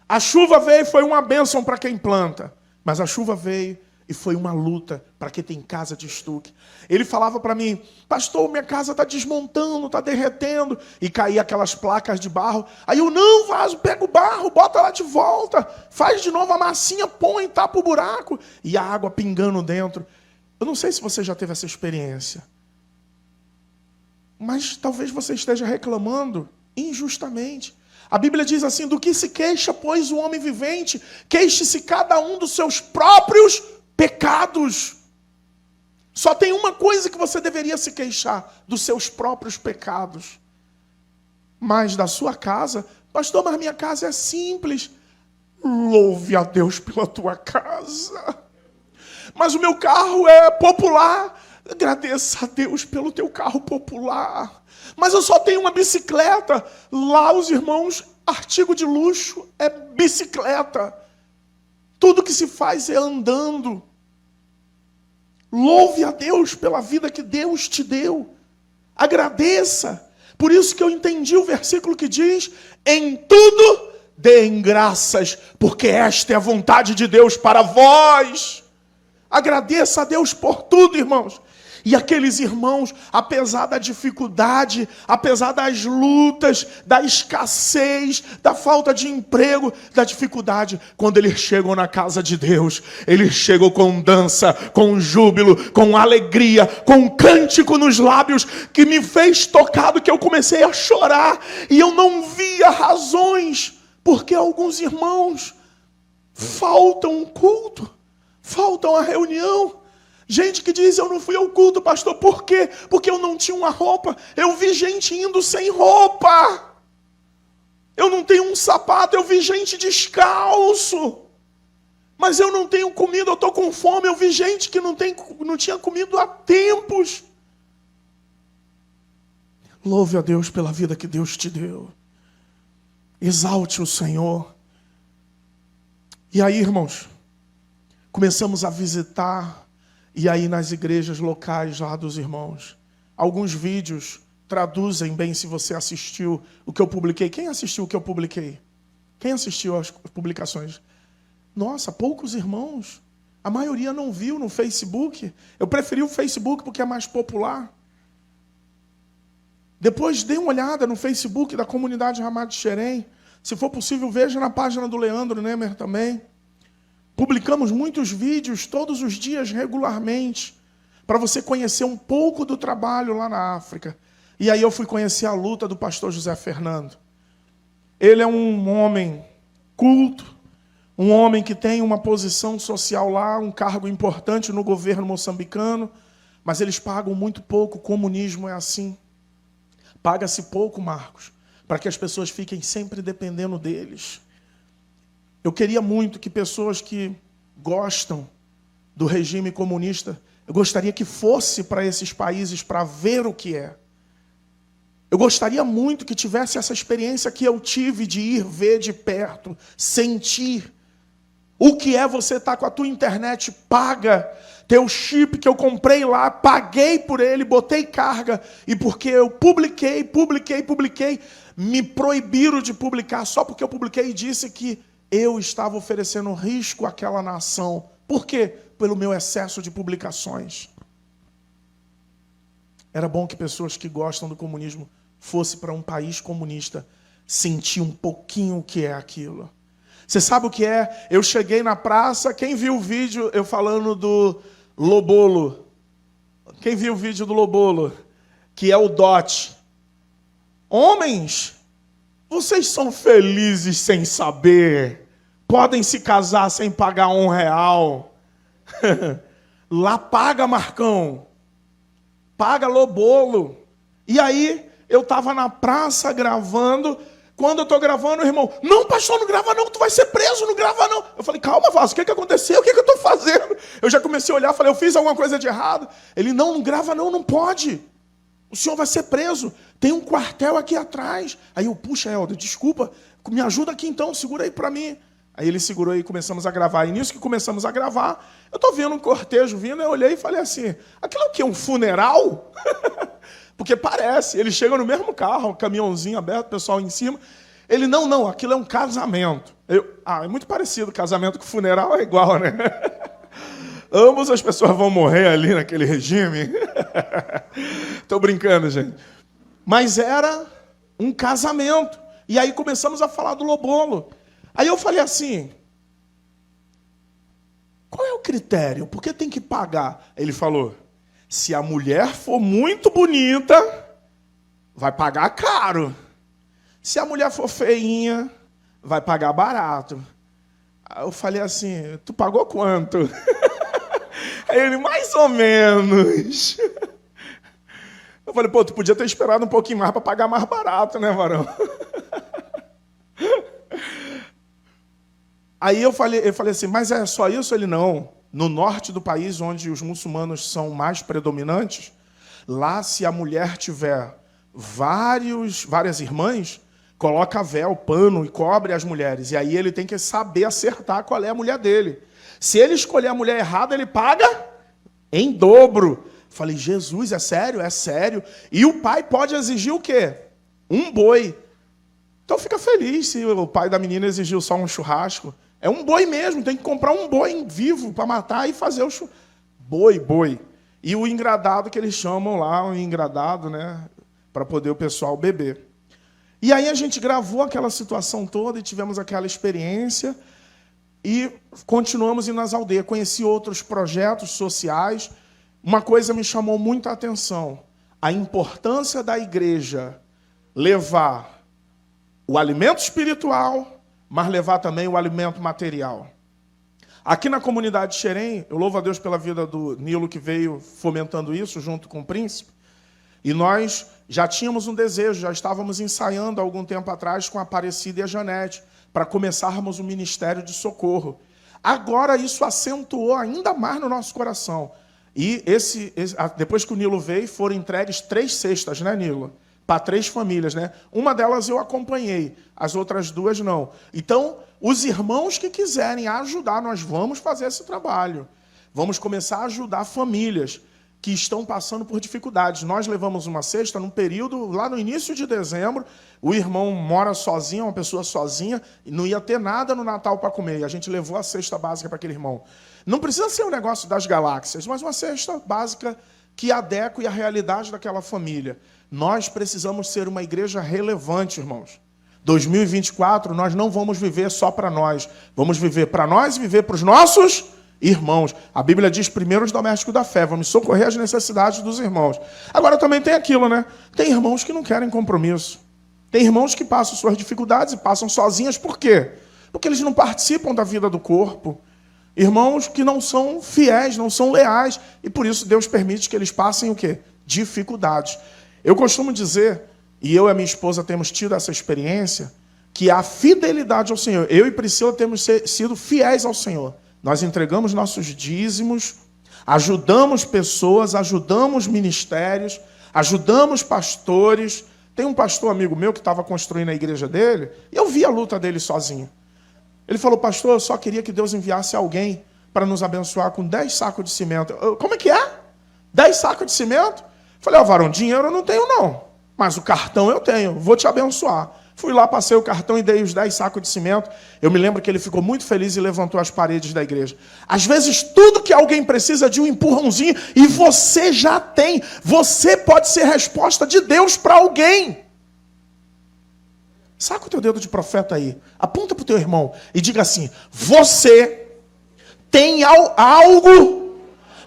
A chuva veio e foi uma bênção para quem planta, mas a chuva veio e foi uma luta para quem tem casa de estuque. Ele falava para mim, pastor, minha casa está desmontando, está derretendo, e caía aquelas placas de barro. Aí eu, não, vaso, pega o barro, bota lá de volta, faz de novo a massinha, põe, tapa o buraco, e a água pingando dentro. Eu não sei se você já teve essa experiência, mas talvez você esteja reclamando injustamente. A Bíblia diz assim, do que se queixa, pois, o homem vivente? Queixe-se cada um dos seus próprios pecados. Só tem uma coisa que você deveria se queixar, dos seus próprios pecados. Mas da sua casa, pastor, mas minha casa é simples. Louve a Deus pela tua casa. Mas o meu carro é popular. Agradeça a Deus pelo teu carro popular. Mas eu só tenho uma bicicleta. Lá os irmãos, artigo de luxo é bicicleta. Tudo que se faz é andando. Louve a Deus pela vida que Deus te deu. Agradeça. Por isso que eu entendi o versículo que diz, em tudo deem graças, porque esta é a vontade de Deus para vós. Agradeça a Deus por tudo, irmãos. E aqueles irmãos, apesar da dificuldade, apesar das lutas, da escassez, da falta de emprego, da dificuldade, quando eles chegam na casa de Deus, eles chegam com dança, com júbilo, com alegria, com cântico nos lábios, que me fez tocado, que eu comecei a chorar, e eu não via razões, porque alguns irmãos faltam um culto, faltam a reunião. Gente que diz, eu não fui ao culto, pastor, por quê? Porque eu não tinha uma roupa. Eu vi gente indo sem roupa. Eu não tenho um sapato, eu vi gente descalço. Mas eu não tenho comida, eu estou com fome. Eu vi gente que não tinha comido há tempos. Louve a Deus pela vida que Deus te deu. Exalte o Senhor. E aí, irmãos, começamos a visitar. E aí nas igrejas locais lá dos irmãos, alguns vídeos traduzem bem se você assistiu o que eu publiquei. Quem assistiu o que eu publiquei? Quem assistiu às publicações? Nossa, poucos irmãos. A maioria não viu no Facebook. Eu preferi o Facebook porque é mais popular. Depois dê uma olhada no Facebook da comunidade Ramad de Xerém. Se for possível, veja na página do Leandro Nemer também. Publicamos muitos vídeos todos os dias, regularmente, para você conhecer um pouco do trabalho lá na África. E aí eu fui conhecer a luta do pastor José Fernando. Ele é um homem culto, um homem que tem uma posição social lá, um cargo importante no governo moçambicano, mas eles pagam muito pouco, o comunismo é assim. Paga-se pouco, Marcos, para que as pessoas fiquem sempre dependendo deles. Eu queria muito que pessoas que gostam do regime comunista, eu gostaria que fosse para esses países para ver o que é. Eu gostaria muito que tivesse essa experiência que eu tive de ir ver de perto, sentir o que é você estar com a tua internet paga, teu chip que eu comprei lá, paguei por ele, botei carga, e porque eu publiquei, me proibiram de publicar só porque eu publiquei e disse que eu estava oferecendo risco àquela nação. Por quê? Pelo meu excesso de publicações. Era bom que pessoas que gostam do comunismo fossem para um país comunista sentir um pouquinho o que é aquilo. Você sabe o que é? Eu cheguei na praça, quem viu o vídeo eu falando do Lobolo? Quem viu o vídeo do Lobolo? Que é o dote. Homens, vocês são felizes sem saber. Podem se casar sem pagar R$1. Lá paga, Marcão. Paga Lobolo. E aí, eu estava na praça gravando. Quando eu estou gravando, o irmão, não, pastor, não grava não, tu vai ser preso, não grava não. Eu falei, calma, Vasco, o que aconteceu? O que eu estou fazendo? Eu já comecei a olhar, falei, eu fiz alguma coisa de errado. Ele, não grava não, não pode. O senhor vai ser preso. Tem um quartel aqui atrás. Aí eu, puxa, Helder, desculpa, me ajuda aqui então, segura aí para mim. Aí ele segurou e começamos a gravar. E nisso que começamos a gravar, eu estou vendo um cortejo vindo, eu olhei e falei assim, aquilo é o quê, um funeral? Porque parece, eles chegam no mesmo carro, um caminhãozinho aberto, o pessoal em cima. Ele, não, aquilo é um casamento. É muito parecido, casamento com funeral é igual, né? Ambos as pessoas vão morrer ali naquele regime. Estou brincando, gente. Mas era um casamento. E aí começamos a falar do Lobolo. Aí eu falei assim, qual é o critério? Por que tem que pagar? Ele falou, se a mulher for muito bonita, vai pagar caro. Se a mulher for feinha, vai pagar barato. Aí eu falei assim, tu pagou quanto? Aí ele, mais ou menos. Eu falei, pô, tu podia ter esperado um pouquinho mais para pagar mais barato, né, varão? Aí eu falei assim, mas é só isso? Ele, não. No norte do país, onde os muçulmanos são mais predominantes, lá se a mulher tiver várias irmãs, coloca véu, pano e cobre as mulheres. E aí ele tem que saber acertar qual é a mulher dele. Se ele escolher a mulher errada, ele paga em dobro. Falei, Jesus, é sério? É sério. E o pai pode exigir o quê? Um boi. Então fica feliz se o pai da menina exigiu só um churrasco. É um boi mesmo, tem que comprar um boi vivo para matar e fazer o churrasco. Boi. E o engradado que eles chamam lá, o engradado, né? Para poder o pessoal beber. E aí a gente gravou aquela situação toda e tivemos aquela experiência e continuamos indo nas aldeias. Conheci outros projetos sociais. Uma coisa me chamou muita atenção. A importância da igreja levar o alimento espiritual, mas levar também o alimento material. Aqui na comunidade de Xerém, eu louvo a Deus pela vida do Nilo, que veio fomentando isso junto com o príncipe, e nós já tínhamos um desejo, já estávamos ensaiando há algum tempo atrás com a Aparecida e a Janete, para começarmos o ministério de socorro. Agora isso acentuou ainda mais no nosso coração. E depois que o Nilo veio, foram entregues 3 cestas, né, Nilo? Para 3 famílias, né? Uma delas eu acompanhei, as outras 2 não. Então, os irmãos que quiserem ajudar, nós vamos fazer esse trabalho. Vamos começar a ajudar famílias que estão passando por dificuldades. Nós levamos uma cesta num período, lá no início de dezembro, o irmão mora sozinho, uma pessoa sozinha, e não ia ter nada no Natal para comer. E a gente levou a cesta básica para aquele irmão. Não precisa ser um negócio das galáxias, mas uma cesta básica que adeque à realidade daquela família. Nós precisamos ser uma igreja relevante, irmãos. 2024 nós não vamos viver só para nós. Vamos viver para nós e viver para os nossos irmãos. A Bíblia diz primeiro os domésticos da fé. Vamos socorrer as necessidades dos irmãos. Agora também tem aquilo, né? Tem irmãos que não querem compromisso. Tem irmãos que passam suas dificuldades e passam sozinhas. Por quê? Porque eles não participam da vida do corpo. Irmãos que não são fiéis, não são leais. E por isso Deus permite que eles passem o quê? Dificuldades. Eu costumo dizer, e eu e a minha esposa temos tido essa experiência, que a fidelidade ao Senhor, eu e Priscila temos sido fiéis ao Senhor. Nós entregamos nossos dízimos, ajudamos pessoas, ajudamos ministérios, ajudamos pastores. Tem um pastor amigo meu que estava construindo a igreja dele, e eu vi a luta dele sozinho. Ele falou, pastor, eu só queria que Deus enviasse alguém para nos abençoar com 10 sacos de cimento. Como é que é? 10 sacos de cimento? Falei, varão, dinheiro eu não tenho não, mas o cartão eu tenho, vou te abençoar. Fui lá, passei o cartão e dei os 10 sacos de cimento. Eu me lembro que ele ficou muito feliz e levantou as paredes da igreja. Às vezes, tudo que alguém precisa de um empurrãozinho, e você já tem. Você pode ser resposta de Deus para alguém. Saca o teu dedo de profeta aí. Aponta para o teu irmão e diga assim, você tem algo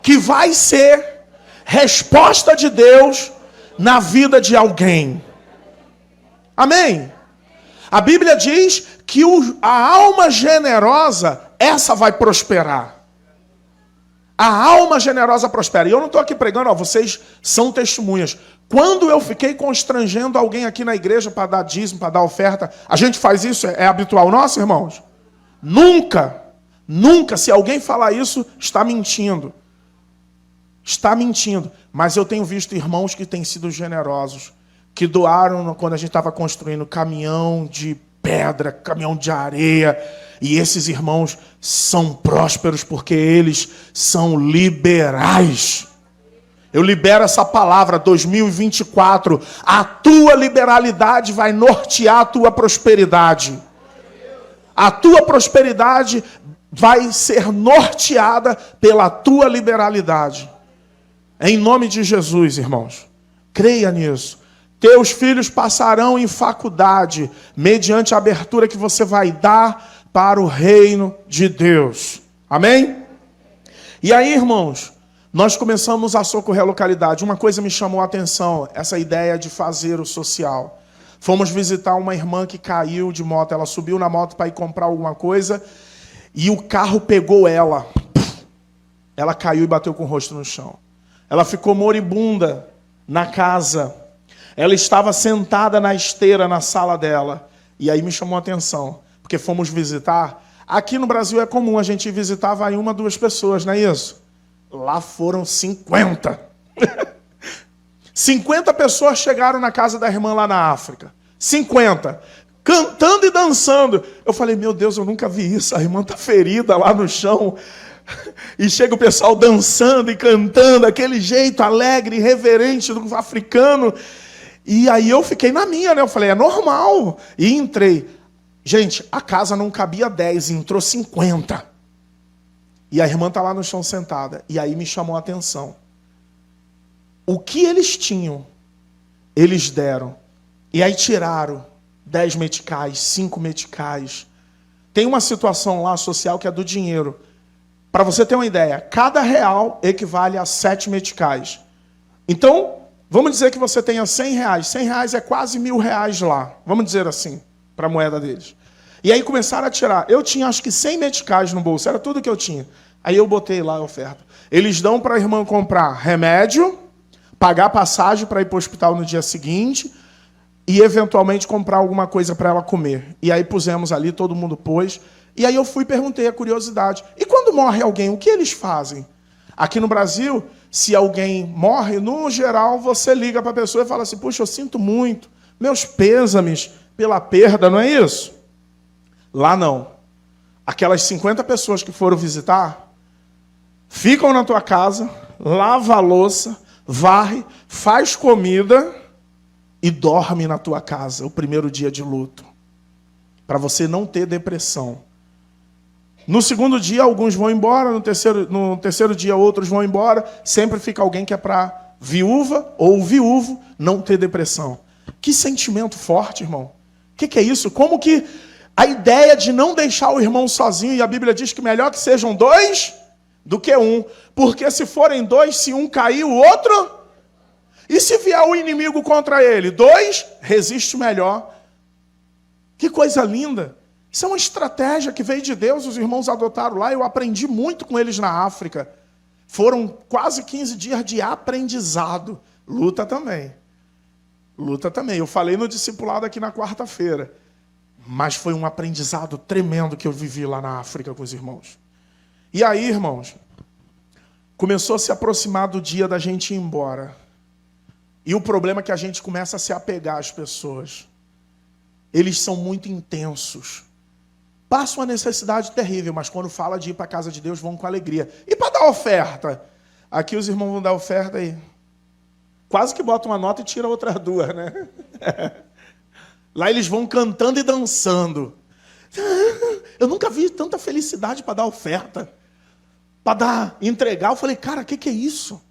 que vai ser resposta de Deus na vida de alguém. Amém? A Bíblia diz que a alma generosa, essa vai prosperar. A alma generosa prospera. E eu não estou aqui pregando, vocês são testemunhas. Quando eu fiquei constrangendo alguém aqui na igreja para dar dízimo, para dar oferta, a gente faz isso? É habitual nosso, irmãos? Nunca, nunca, se alguém falar isso, está mentindo. Está mentindo. Mas eu tenho visto irmãos que têm sido generosos, que doaram quando a gente estava construindo caminhão de pedra, caminhão de areia, e esses irmãos são prósperos porque eles são liberais. Eu libero essa palavra, 2024, a tua liberalidade vai nortear a tua prosperidade. A tua prosperidade vai ser norteada pela tua liberalidade. Em nome de Jesus, irmãos, creia nisso. Teus filhos passarão em faculdade, mediante a abertura que você vai dar para o reino de Deus. Amém? E aí, irmãos, nós começamos a socorrer a localidade. Uma coisa me chamou a atenção, essa ideia de fazer o social. Fomos visitar uma irmã que caiu de moto. Ela subiu na moto para ir comprar alguma coisa e o carro pegou ela. Ela caiu e bateu com o rosto no chão. Ela ficou moribunda na casa. Ela estava sentada na esteira na sala dela. E aí me chamou a atenção, porque fomos visitar. Aqui no Brasil é comum, a gente visitava aí 1, 2 pessoas, não é isso? Lá foram 50. 50 pessoas chegaram na casa da irmã lá na África. 50. Cantando e dançando. Eu falei, meu Deus, eu nunca vi isso. A irmã está ferida lá no chão. E chega o pessoal dançando e cantando, aquele jeito alegre e reverente do africano. E aí eu fiquei na minha, né? Eu falei, é normal. E entrei. Gente, a casa não cabia 10, entrou 50. E a irmã está lá no chão sentada. E aí me chamou a atenção. O que eles tinham, eles deram. E aí tiraram 10 meticais, 5 meticais. Tem uma situação lá social que é do dinheiro. Para você ter uma ideia, cada real equivale a 7 meticais. Então, vamos dizer que você tenha 100 reais. 100 reais é quase R$1.000 lá. Vamos dizer assim, para a moeda deles. E aí começaram a tirar. Eu tinha acho que 100 meticais no bolso, era tudo que eu tinha. Aí eu botei lá a oferta. Eles dão para a irmã comprar remédio, pagar passagem para ir para o hospital no dia seguinte e eventualmente comprar alguma coisa para ela comer. E aí pusemos ali, todo mundo pôs. E aí eu fui e perguntei a curiosidade. E quando morre alguém, o que eles fazem? Aqui no Brasil, se alguém morre, no geral, você liga para a pessoa e fala assim, puxa, eu sinto muito, meus pêsames pela perda, não é isso? Lá não. Aquelas 50 pessoas que foram visitar, ficam na tua casa, lava a louça, varre, faz comida e dorme na tua casa, o primeiro dia de luto. Para você não ter depressão. No segundo dia, alguns vão embora, no terceiro dia, outros vão embora. Sempre fica alguém que é para viúva ou viúvo não ter depressão. Que sentimento forte, irmão. que é isso? Como que a ideia de não deixar o irmão sozinho, e a Bíblia diz que melhor que sejam dois do que um, porque se forem dois, se um cair, o outro... E se vier o inimigo contra ele? Dois, resiste melhor. Que coisa linda. Isso é uma estratégia que veio de Deus, os irmãos adotaram lá, eu aprendi muito com eles na África. Foram quase 15 dias de aprendizado. Luta também. Luta também. Eu falei no discipulado aqui na quarta-feira. Mas foi um aprendizado tremendo que eu vivi lá na África com os irmãos. E aí, irmãos, começou a se aproximar do dia da gente ir embora. E o problema é que a gente começa a se apegar às pessoas. Eles são muito intensos. Passam uma necessidade terrível, mas quando fala de ir para a casa de Deus, vão com alegria. E para dar oferta? Aqui os irmãos vão dar oferta e quase que botam uma nota e tiram outras duas, né? Lá eles vão cantando e dançando. Eu nunca vi tanta felicidade para dar oferta. Para entregar. Eu falei, cara, o que é isso?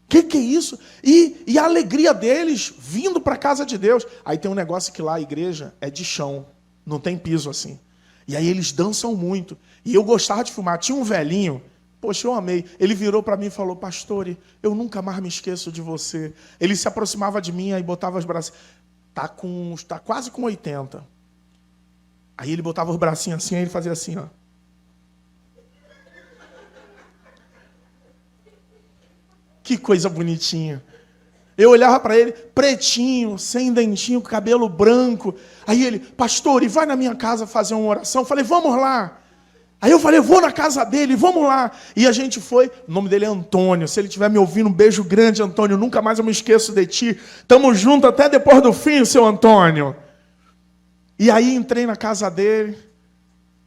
Que é isso? E a alegria deles vindo para a casa de Deus. Aí tem um negócio que lá a igreja é de chão, não tem piso assim. E aí eles dançam muito. E eu gostava de filmar. Tinha um velhinho, poxa, eu amei. Ele virou para mim e falou, pastor, eu nunca mais me esqueço de você. Ele se aproximava de mim, aí botava os braços. Tá quase com 80. Aí ele botava os bracinhos assim, aí ele fazia assim, ó. Que coisa bonitinha. Eu olhava para ele, pretinho, sem dentinho, cabelo branco. Aí ele, pastor, e vai na minha casa fazer uma oração? Eu falei, vamos lá. Aí eu falei, vou na casa dele, vamos lá. E a gente foi, o nome dele é Antônio. Se ele estiver me ouvindo, um beijo grande, Antônio. Nunca mais eu me esqueço de ti. Tamo junto até depois do fim, seu Antônio. E aí entrei na casa dele.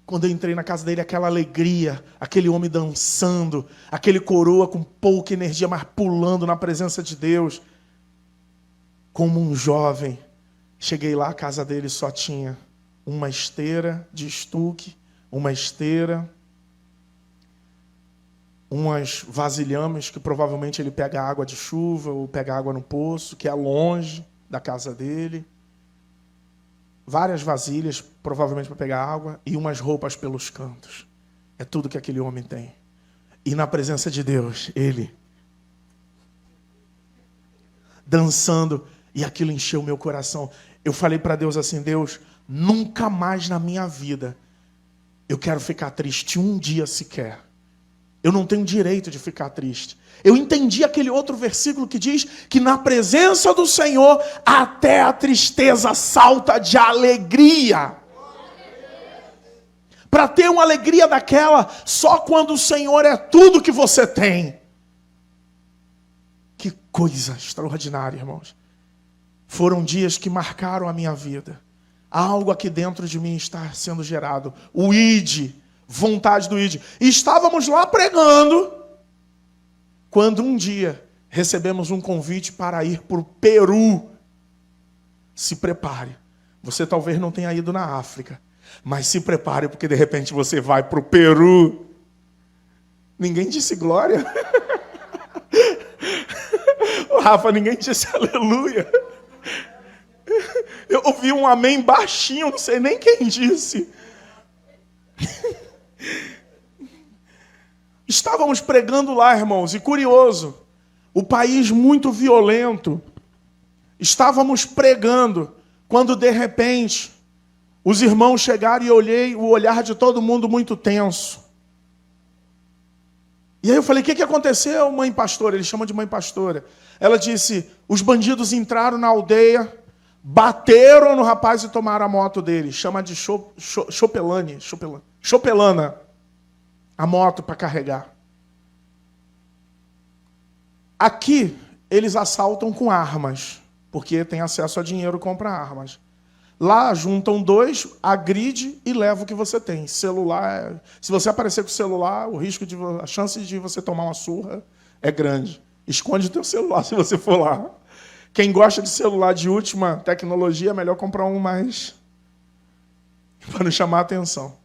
Quando eu entrei na casa dele, aquela alegria, aquele homem dançando, aquele coroa com pouca energia, mas pulando na presença de Deus. Como um jovem, cheguei lá, a casa dele só tinha uma esteira de estuque, uma esteira, umas vasilhames que provavelmente ele pega água de chuva ou pega água no poço, que é longe da casa dele. Várias vasilhas, provavelmente para pegar água, e umas roupas pelos cantos. É tudo que aquele homem tem. E na presença de Deus, ele dançando, e aquilo encheu meu coração. Eu falei para Deus assim, Deus, nunca mais na minha vida eu quero ficar triste um dia sequer. Eu não tenho direito de ficar triste. Eu entendi aquele outro versículo que diz que na presença do Senhor até a tristeza salta de alegria. Para ter uma alegria daquela, só quando o Senhor é tudo que você tem. Que coisa extraordinária, irmãos. Foram dias que marcaram a minha vida. Algo aqui dentro de mim está sendo gerado. O ID, vontade do ID. E estávamos lá pregando, quando um dia recebemos um convite para ir para o Peru. Se prepare. Você talvez não tenha ido na África, mas se prepare, porque de repente você vai para o Peru. Ninguém disse glória. Rafa, ninguém disse aleluia. Eu ouvi um amém baixinho, não sei nem quem disse. Estávamos pregando lá, irmãos, e curioso, o país muito violento. Estávamos pregando, quando de repente os irmãos chegaram e eu olhei o olhar de todo mundo muito tenso. E aí eu falei, o que aconteceu, mãe pastora? Eles chamam de mãe pastora. Ela disse, os bandidos entraram na aldeia, bateram no rapaz e tomaram a moto dele. Chama de chopelana. A moto para carregar. Aqui, eles assaltam com armas, porque tem acesso a dinheiro, compra armas. Lá, juntam dois, agride e leva o que você tem. Celular, se você aparecer com o celular, a chance de você tomar uma surra é grande. Esconde o teu celular se você for lá. Quem gosta de celular de última tecnologia, é melhor comprar um mais para não chamar a atenção.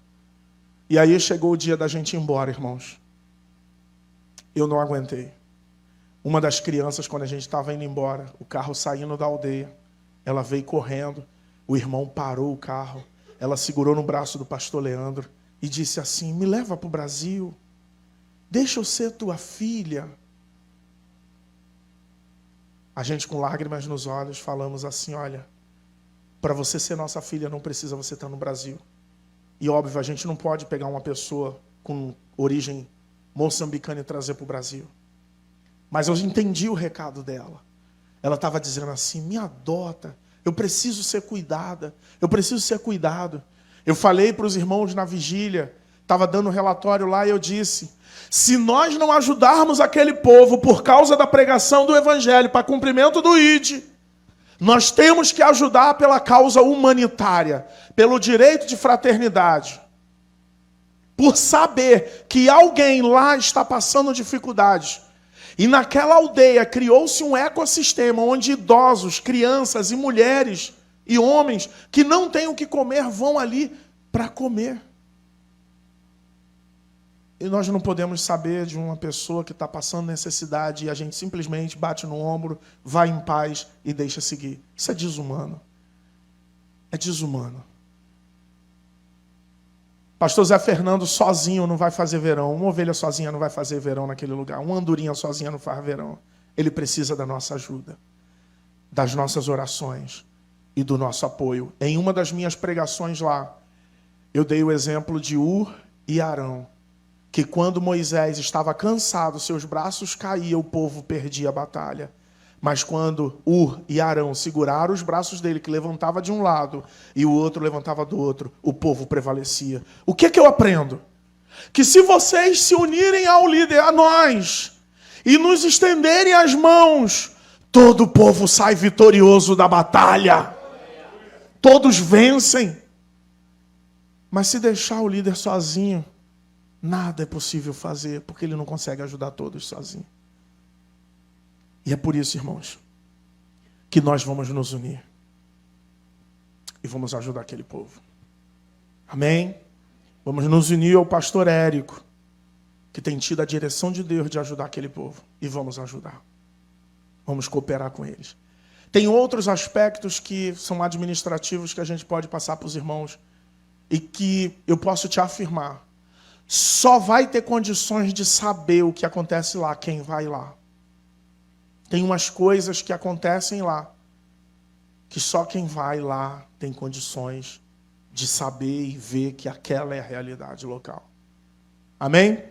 E aí chegou o dia da gente ir embora, irmãos. Eu não aguentei. Uma das crianças, quando a gente estava indo embora, o carro saindo da aldeia, ela veio correndo, O irmão parou o carro, ela segurou no braço do pastor Leandro e disse assim: me leva para o Brasil, deixa eu ser tua filha. A gente com lágrimas nos olhos falamos assim: olha, para você ser nossa filha não precisa você estar no Brasil. E óbvio, a gente não pode pegar uma pessoa com origem moçambicana e trazer para o Brasil. Mas eu entendi o recado dela. Ela estava dizendo assim: me adota, eu preciso ser cuidada, eu preciso ser cuidado. Eu falei para os irmãos na vigília, estava dando um relatório lá e eu disse: se nós não ajudarmos aquele povo por causa da pregação do Evangelho para cumprimento do ID, nós temos que ajudar pela causa humanitária, pelo direito de fraternidade. Por saber que alguém lá está passando dificuldades. E naquela aldeia criou-se um ecossistema onde idosos, crianças e mulheres e homens que não têm o que comer vão ali para comer. E nós não podemos saber de uma pessoa que está passando necessidade e a gente simplesmente bate no ombro, vai em paz e deixa seguir. Isso é desumano. É desumano. Pastor Zé Fernando sozinho não vai fazer verão. Uma ovelha sozinha não vai fazer verão naquele lugar. Uma andorinha sozinha não faz verão. Ele precisa da nossa ajuda, das nossas orações e do nosso apoio. Em uma das minhas pregações lá, eu dei o exemplo de Ur e Arão, que quando Moisés estava cansado, seus braços caíam, o povo perdia a batalha. Mas quando Ur e Arão seguraram os braços dele, que levantava de um lado e o outro levantava do outro, o povo prevalecia. O que eu aprendo? Que se vocês se unirem ao líder, a nós, e nos estenderem as mãos, todo o povo sai vitorioso da batalha. Todos vencem. Mas se deixar o líder sozinho, nada é possível fazer, porque ele não consegue ajudar todos sozinho. E é por isso, irmãos, que nós vamos nos unir e vamos ajudar aquele povo. Amém? Vamos nos unir ao pastor Érico, que tem tido a direção de Deus de ajudar aquele povo. E vamos ajudar. Vamos cooperar com eles. Tem outros aspectos que são administrativos que a gente pode passar para os irmãos e que eu posso te afirmar. Só vai ter condições de saber o que acontece lá quem vai lá. Tem umas coisas que acontecem lá que só quem vai lá tem condições de saber e ver que aquela é a realidade local. Amém?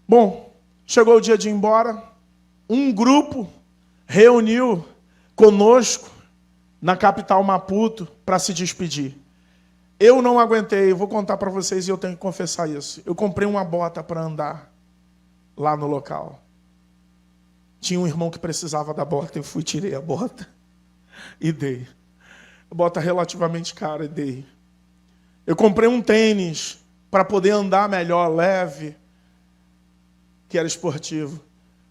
Bom, chegou o dia de ir embora. Um grupo reuniu conosco na capital Maputo para se despedir. Eu não aguentei, eu vou contar para vocês e eu tenho que confessar isso. Eu comprei uma bota para andar lá no local. Tinha um irmão que precisava da bota, eu fui, tirei a bota e dei. A bota relativamente cara e dei. Eu comprei um tênis para poder andar melhor, leve, que era esportivo.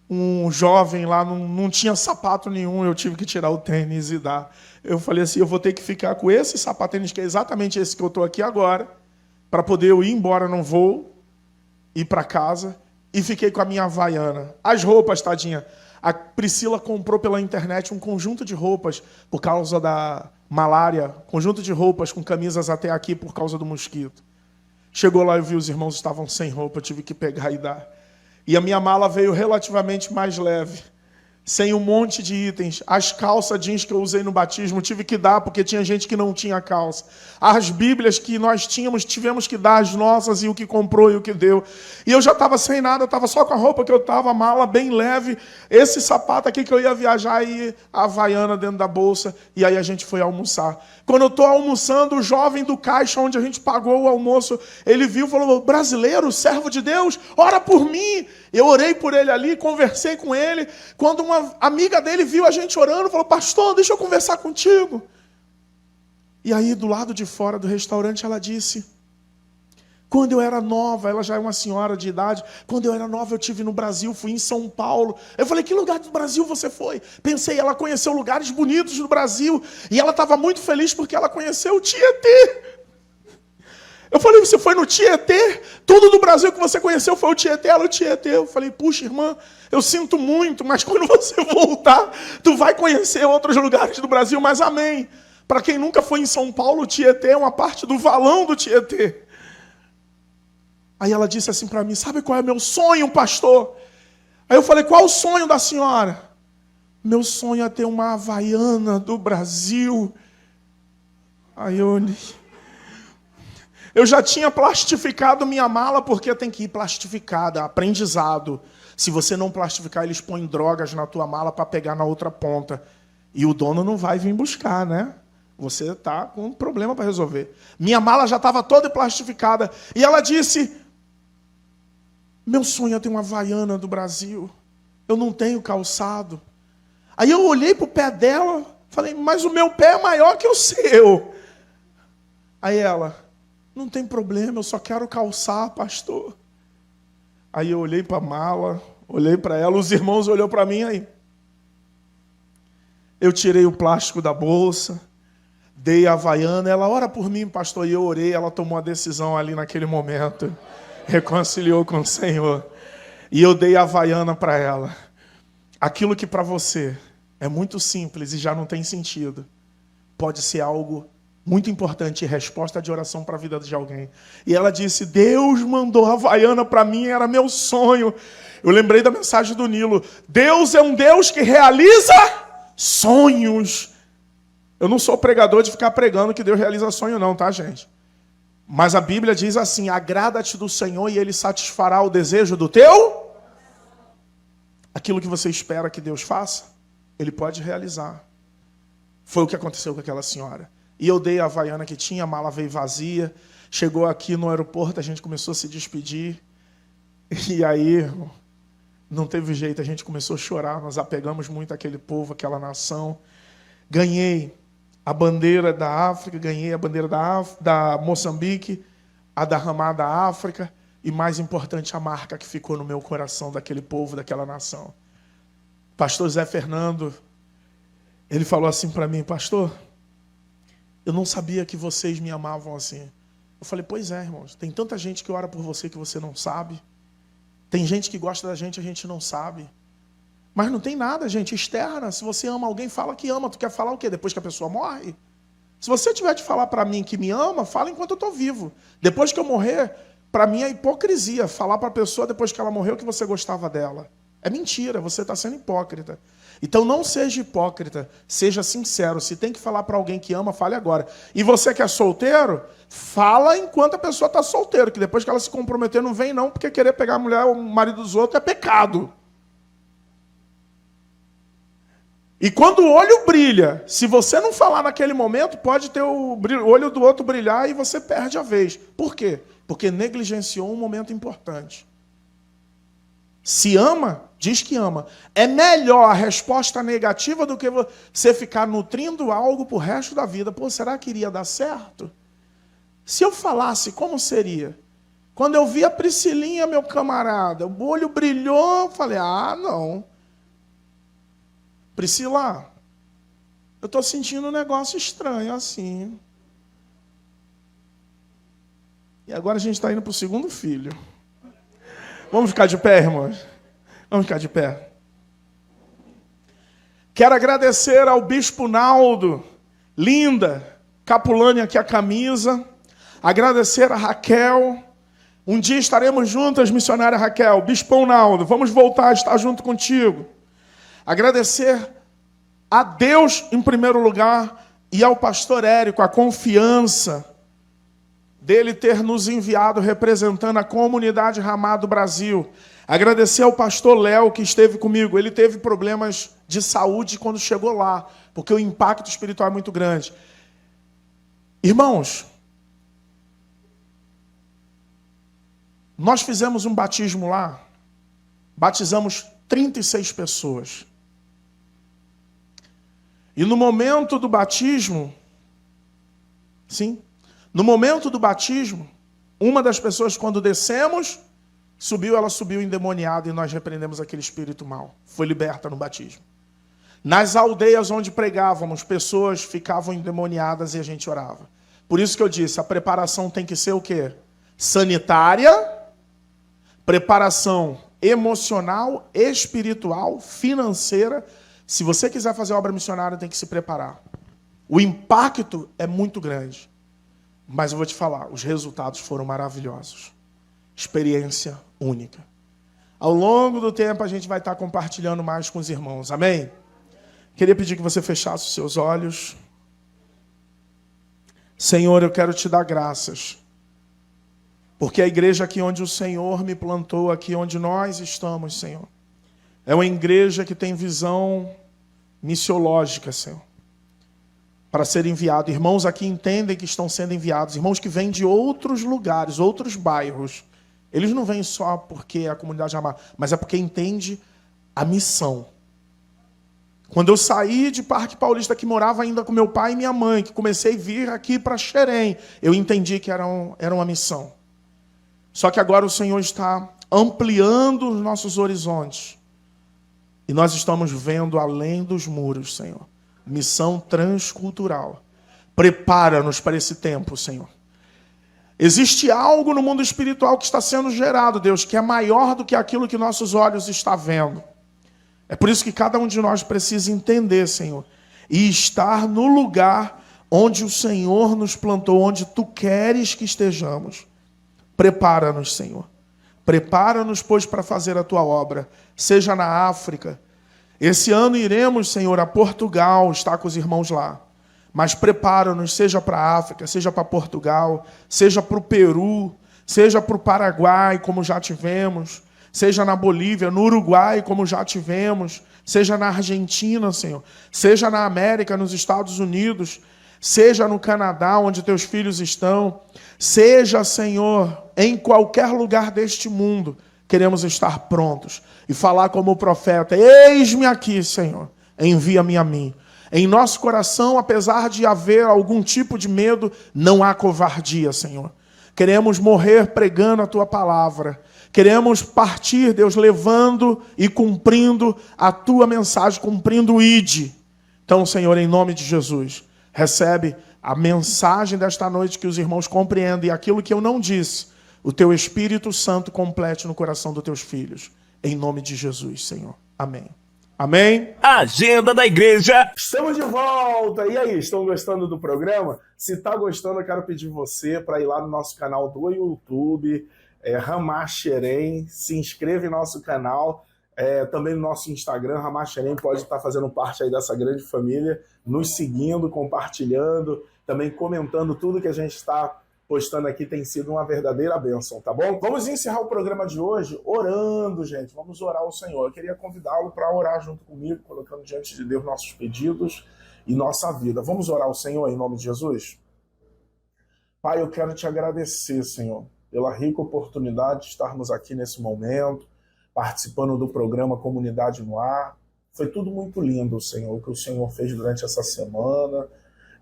Um jovem lá não tinha sapato nenhum, eu tive que tirar o tênis e dar. Eu falei assim, eu vou ter que ficar com esse sapatênis, que é exatamente esse que eu estou aqui agora, para poder eu ir embora, não vou ir para casa. E fiquei com a minha Havaiana. As roupas, tadinha. A Priscila comprou pela internet um conjunto de roupas por causa da malária. Conjunto de roupas com camisas até aqui por causa do mosquito. Chegou lá e vi os irmãos estavam sem roupa. Eu tive que pegar e dar. E a minha mala veio relativamente mais leve. Sem um monte de itens. As calças jeans que eu usei no batismo tive que dar, porque tinha gente que não tinha calça. As bíblias que nós tínhamos, tivemos que dar as nossas, e o que comprou e o que deu. E eu já estava sem nada, estava só com a roupa que eu estava, a mala bem leve. Esse sapato aqui que eu ia viajar e a Havaiana dentro da bolsa. E aí a gente foi almoçar. Quando eu estou almoçando, o jovem do caixa, onde a gente pagou o almoço, ele viu e falou, brasileiro, servo de Deus, ora por mim. Eu orei por ele ali, conversei com ele. Quando uma amiga dele viu a gente orando, falou, pastor, deixa eu conversar contigo. E aí, do lado de fora do restaurante, ela disse, quando eu era nova, ela já é uma senhora de idade, quando eu era nova eu estive no Brasil, fui em São Paulo. Eu falei, que lugar do Brasil você foi? Pensei, ela conheceu lugares bonitos do Brasil, e ela estava muito feliz porque ela conheceu o Tietê. Eu falei, você foi no Tietê? Tudo do Brasil que você conheceu foi o Tietê? Ela, o Tietê. Eu falei, puxa, irmã, eu sinto muito, mas quando você voltar, tu vai conhecer outros lugares do Brasil, mas amém. Para quem nunca foi em São Paulo, o Tietê é uma parte do valão do Tietê. Aí ela disse assim para mim, sabe qual é meu sonho, pastor? Aí eu falei, qual o sonho da senhora? Meu sonho é ter uma Havaiana do Brasil. Aí eu olhei. Eu já tinha plastificado minha mala, porque tem que ir plastificada, aprendizado. Se você não plastificar, eles põem drogas na tua mala para pegar na outra ponta. E o dono não vai vir buscar, né? Você está com um problema para resolver. Minha mala já estava toda plastificada. E ela disse, meu sonho é ter uma Havaiana do Brasil. Eu não tenho calçado. Aí eu olhei para o pé dela, falei, mas o meu pé é maior que o seu. Aí ela, não tem problema, eu só quero calçar, pastor. Aí eu olhei para a mala, olhei para ela, os irmãos olharam para mim aí. Eu tirei o plástico da bolsa, dei a Havaiana, ela ora por mim, pastor, e eu orei, ela tomou a decisão ali naquele momento, reconciliou com o Senhor. E eu dei a Havaiana para ela. Aquilo que para você é muito simples e já não tem sentido, pode ser algo muito importante, resposta de oração para a vida de alguém. E ela disse, Deus mandou a Havaiana para mim, era meu sonho. Eu lembrei da mensagem do Nilo. Deus é um Deus que realiza sonhos. Eu não sou pregador de ficar pregando que Deus realiza sonho não, tá, gente? Mas a Bíblia diz assim, agrada-te do Senhor e Ele satisfará o desejo do teu. Aquilo que você espera que Deus faça, Ele pode realizar. Foi o que aconteceu com aquela senhora. E eu dei a Havaiana que tinha, a mala veio vazia. Chegou aqui no aeroporto, a gente começou a se despedir. E aí, não teve jeito, a gente começou a chorar. Nós apegamos muito àquele povo, àquela nação. Ganhei a bandeira da África, ganhei a bandeira da Moçambique, a da Ramada África. E mais importante, a marca que ficou no meu coração daquele povo, daquela nação. Pastor Zé Fernando, ele falou assim para mim, pastor, eu não sabia que vocês me amavam assim. Eu falei, pois é, irmãos, tem tanta gente que ora por você que você não sabe. Tem gente que gosta da gente, a gente não sabe. Mas não tem nada, gente, externa. Se você ama alguém, fala que ama. Tu quer falar o quê? Depois que a pessoa morre? Se você tiver de falar para mim que me ama, fala enquanto eu estou vivo. Depois que eu morrer, para mim é hipocrisia falar para a pessoa depois que ela morreu que você gostava dela. É mentira, você está sendo hipócrita. Então não seja hipócrita, seja sincero. Se tem que falar para alguém que ama, fale agora. E você que é solteiro, fala enquanto a pessoa está solteira, que depois que ela se comprometer não vem não, porque querer pegar a mulher ou o marido dos outros é pecado. E quando o olho brilha, se você não falar naquele momento, pode ter o olho do outro brilhar e você perde a vez. Por quê? Porque negligenciou um momento importante. Se ama, diz que ama. É melhor a resposta negativa do que você ficar nutrindo algo pro resto da vida. Pô, será que iria dar certo? Se eu falasse, como seria? Quando eu vi a Priscilinha, meu camarada, o olho brilhou, eu falei, não. Priscila, eu estou sentindo um negócio estranho assim. E agora a gente está indo para o segundo filho. Vamos ficar de pé, irmãos? Vamos ficar de pé. Quero agradecer ao Bispo Naldo, linda, Capulane aqui a camisa. Agradecer a Raquel. Um dia estaremos juntas, missionária Raquel. Bispão Naldo, vamos voltar a estar junto contigo. Agradecer a Deus em primeiro lugar e ao pastor Érico, a confiança dele ter nos enviado representando a comunidade Ramada do Brasil. Agradecer ao pastor Léo que esteve comigo. Ele teve problemas de saúde quando chegou lá, porque o impacto espiritual é muito grande. Irmãos, nós fizemos um batismo lá, batizamos 36 pessoas. E no momento do batismo, sim, no momento do batismo, uma das pessoas, quando descemos, ela subiu endemoniada e nós repreendemos aquele espírito mau. Foi liberta no batismo. Nas aldeias onde pregávamos, pessoas ficavam endemoniadas e a gente orava. Por isso que eu disse, a preparação tem que ser o quê? Sanitária, preparação emocional, espiritual, financeira. Se você quiser fazer obra missionária, tem que se preparar. O impacto é muito grande. Mas eu vou te falar, os resultados foram maravilhosos. Experiência única. Ao longo do tempo a gente vai estar compartilhando mais com os irmãos. Amém? Queria pedir que você fechasse os seus olhos. Senhor, eu quero te dar graças. Porque a igreja aqui onde o Senhor me plantou, aqui onde nós estamos, Senhor, é uma igreja que tem visão missiológica, Senhor, para ser enviado. Irmãos aqui entendem que estão sendo enviados. Irmãos que vêm de outros lugares, outros bairros. Eles não vêm só porque a comunidade ama, mas é porque entende a missão. Quando eu saí de Parque Paulista, que morava ainda com meu pai e minha mãe, que comecei a vir aqui para Xerém, eu entendi que era uma missão. Só que agora o Senhor está ampliando os nossos horizontes. E nós estamos vendo além dos muros, Senhor. Missão transcultural. Prepara-nos para esse tempo, Senhor. Existe algo no mundo espiritual que está sendo gerado, Deus, que é maior do que aquilo que nossos olhos estão vendo. É por isso que cada um de nós precisa entender, Senhor, e estar no lugar onde o Senhor nos plantou, onde Tu queres que estejamos. Prepara-nos, Senhor. Prepara-nos, pois, para fazer a Tua obra, seja na África. Esse ano iremos, Senhor, a Portugal, estar com os irmãos lá. Mas prepara-nos, seja para a África, seja para Portugal, seja para o Peru, seja para o Paraguai, como já tivemos, seja na Bolívia, no Uruguai, como já tivemos, seja na Argentina, Senhor, seja na América, nos Estados Unidos, seja no Canadá, onde Teus filhos estão, seja, Senhor, em qualquer lugar deste mundo, queremos estar prontos e falar como o profeta: eis-me aqui, Senhor, envia-me a mim. Em nosso coração, apesar de haver algum tipo de medo, não há covardia, Senhor. Queremos morrer pregando a Tua palavra. Queremos partir, Deus, levando e cumprindo a Tua mensagem, cumprindo o ID. Então, Senhor, em nome de Jesus, recebe a mensagem desta noite, que os irmãos compreendem, e aquilo que eu não disse, o Teu Espírito Santo complete no coração dos Teus filhos. Em nome de Jesus, Senhor. Amém. Amém? Agenda da igreja. Estamos de volta. E aí, estão gostando do programa? Se está gostando, eu quero pedir você para ir lá no nosso canal do YouTube, Ramá Xerém. Se inscreva em nosso canal. Também no nosso Instagram, Ramá Xerém, pode estar fazendo parte aí dessa grande família, nos seguindo, compartilhando, também comentando tudo que a gente está postando aqui. Tem sido uma verdadeira bênção, tá bom? Vamos encerrar o programa de hoje orando, gente. Vamos orar ao Senhor. Eu queria convidá-lo para orar junto comigo, colocando diante de Deus nossos pedidos e nossa vida. Vamos orar ao Senhor em nome de Jesus? Pai, eu quero te agradecer, Senhor, pela rica oportunidade de estarmos aqui nesse momento, participando do programa Comunidade no Ar. Foi tudo muito lindo, Senhor, o que o Senhor fez durante essa semana.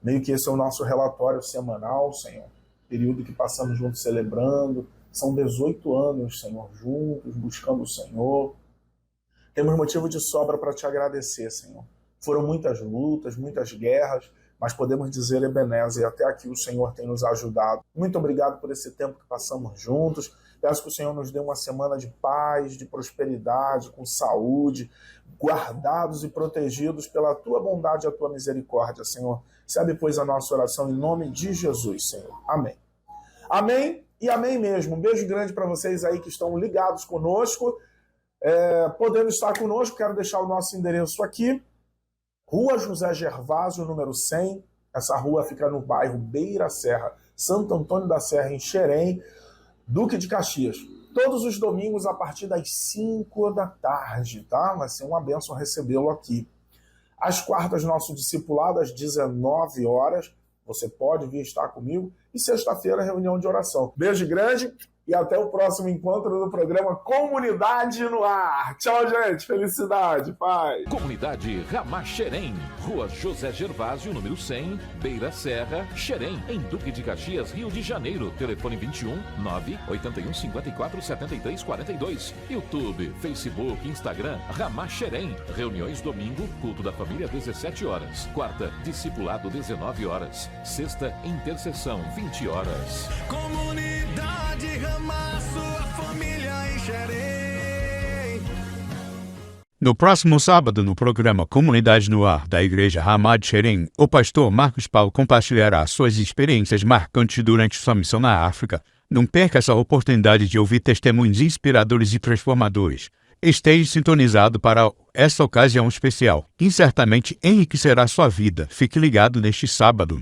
Meio que esse é o nosso relatório semanal, Senhor. Período que passamos juntos celebrando. São 18 anos, Senhor, juntos, buscando o Senhor. Temos motivo de sobra para te agradecer, Senhor. Foram muitas lutas, muitas guerras, mas podemos dizer, Ebenezer, até aqui o Senhor tem nos ajudado. Muito obrigado por esse tempo que passamos juntos. Peço que o Senhor nos dê uma semana de paz, de prosperidade, com saúde, guardados e protegidos pela Tua bondade e a Tua misericórdia, Senhor. Sabe, pois, a nossa oração em nome de Jesus, Senhor. Amém. Amém e amém mesmo. Um beijo grande para vocês aí que estão ligados conosco. Podendo estar conosco, quero deixar o nosso endereço aqui. Rua José Gervásio, número 100. Essa rua fica no bairro Beira Serra, Santo Antônio da Serra, em Xerém, Duque de Caxias. Todos os domingos a partir das 5 da tarde, tá? Vai ser uma bênção recebê-lo aqui. Às quartas, nosso discipulado, às 19 horas. Você pode vir estar comigo. E sexta-feira, reunião de oração. Beijo grande e até o próximo encontro no programa Comunidade no Ar. Tchau, gente. Felicidade. Paz. Comunidade Ramá Xerém, Rua José Gervásio, número 100, Beira Serra, Xerém, em Duque de Caxias, Rio de Janeiro. Telefone 21 981 54 73 42. YouTube, Facebook, Instagram, Ramá Xerém. Reuniões domingo, culto da família 17 horas. Quarta, discipulado 19 horas. Sexta, intercessão 20 horas. Comunidade Ramá, sua família em Xerém. No próximo sábado, no programa Comunidade no Ar da Igreja Hamad Xerém, o pastor Marcos Paulo compartilhará suas experiências marcantes durante sua missão na África. Não perca essa oportunidade de ouvir testemunhos inspiradores e transformadores. Esteja sintonizado para essa ocasião especial, que certamente enriquecerá sua vida. Fique ligado neste sábado.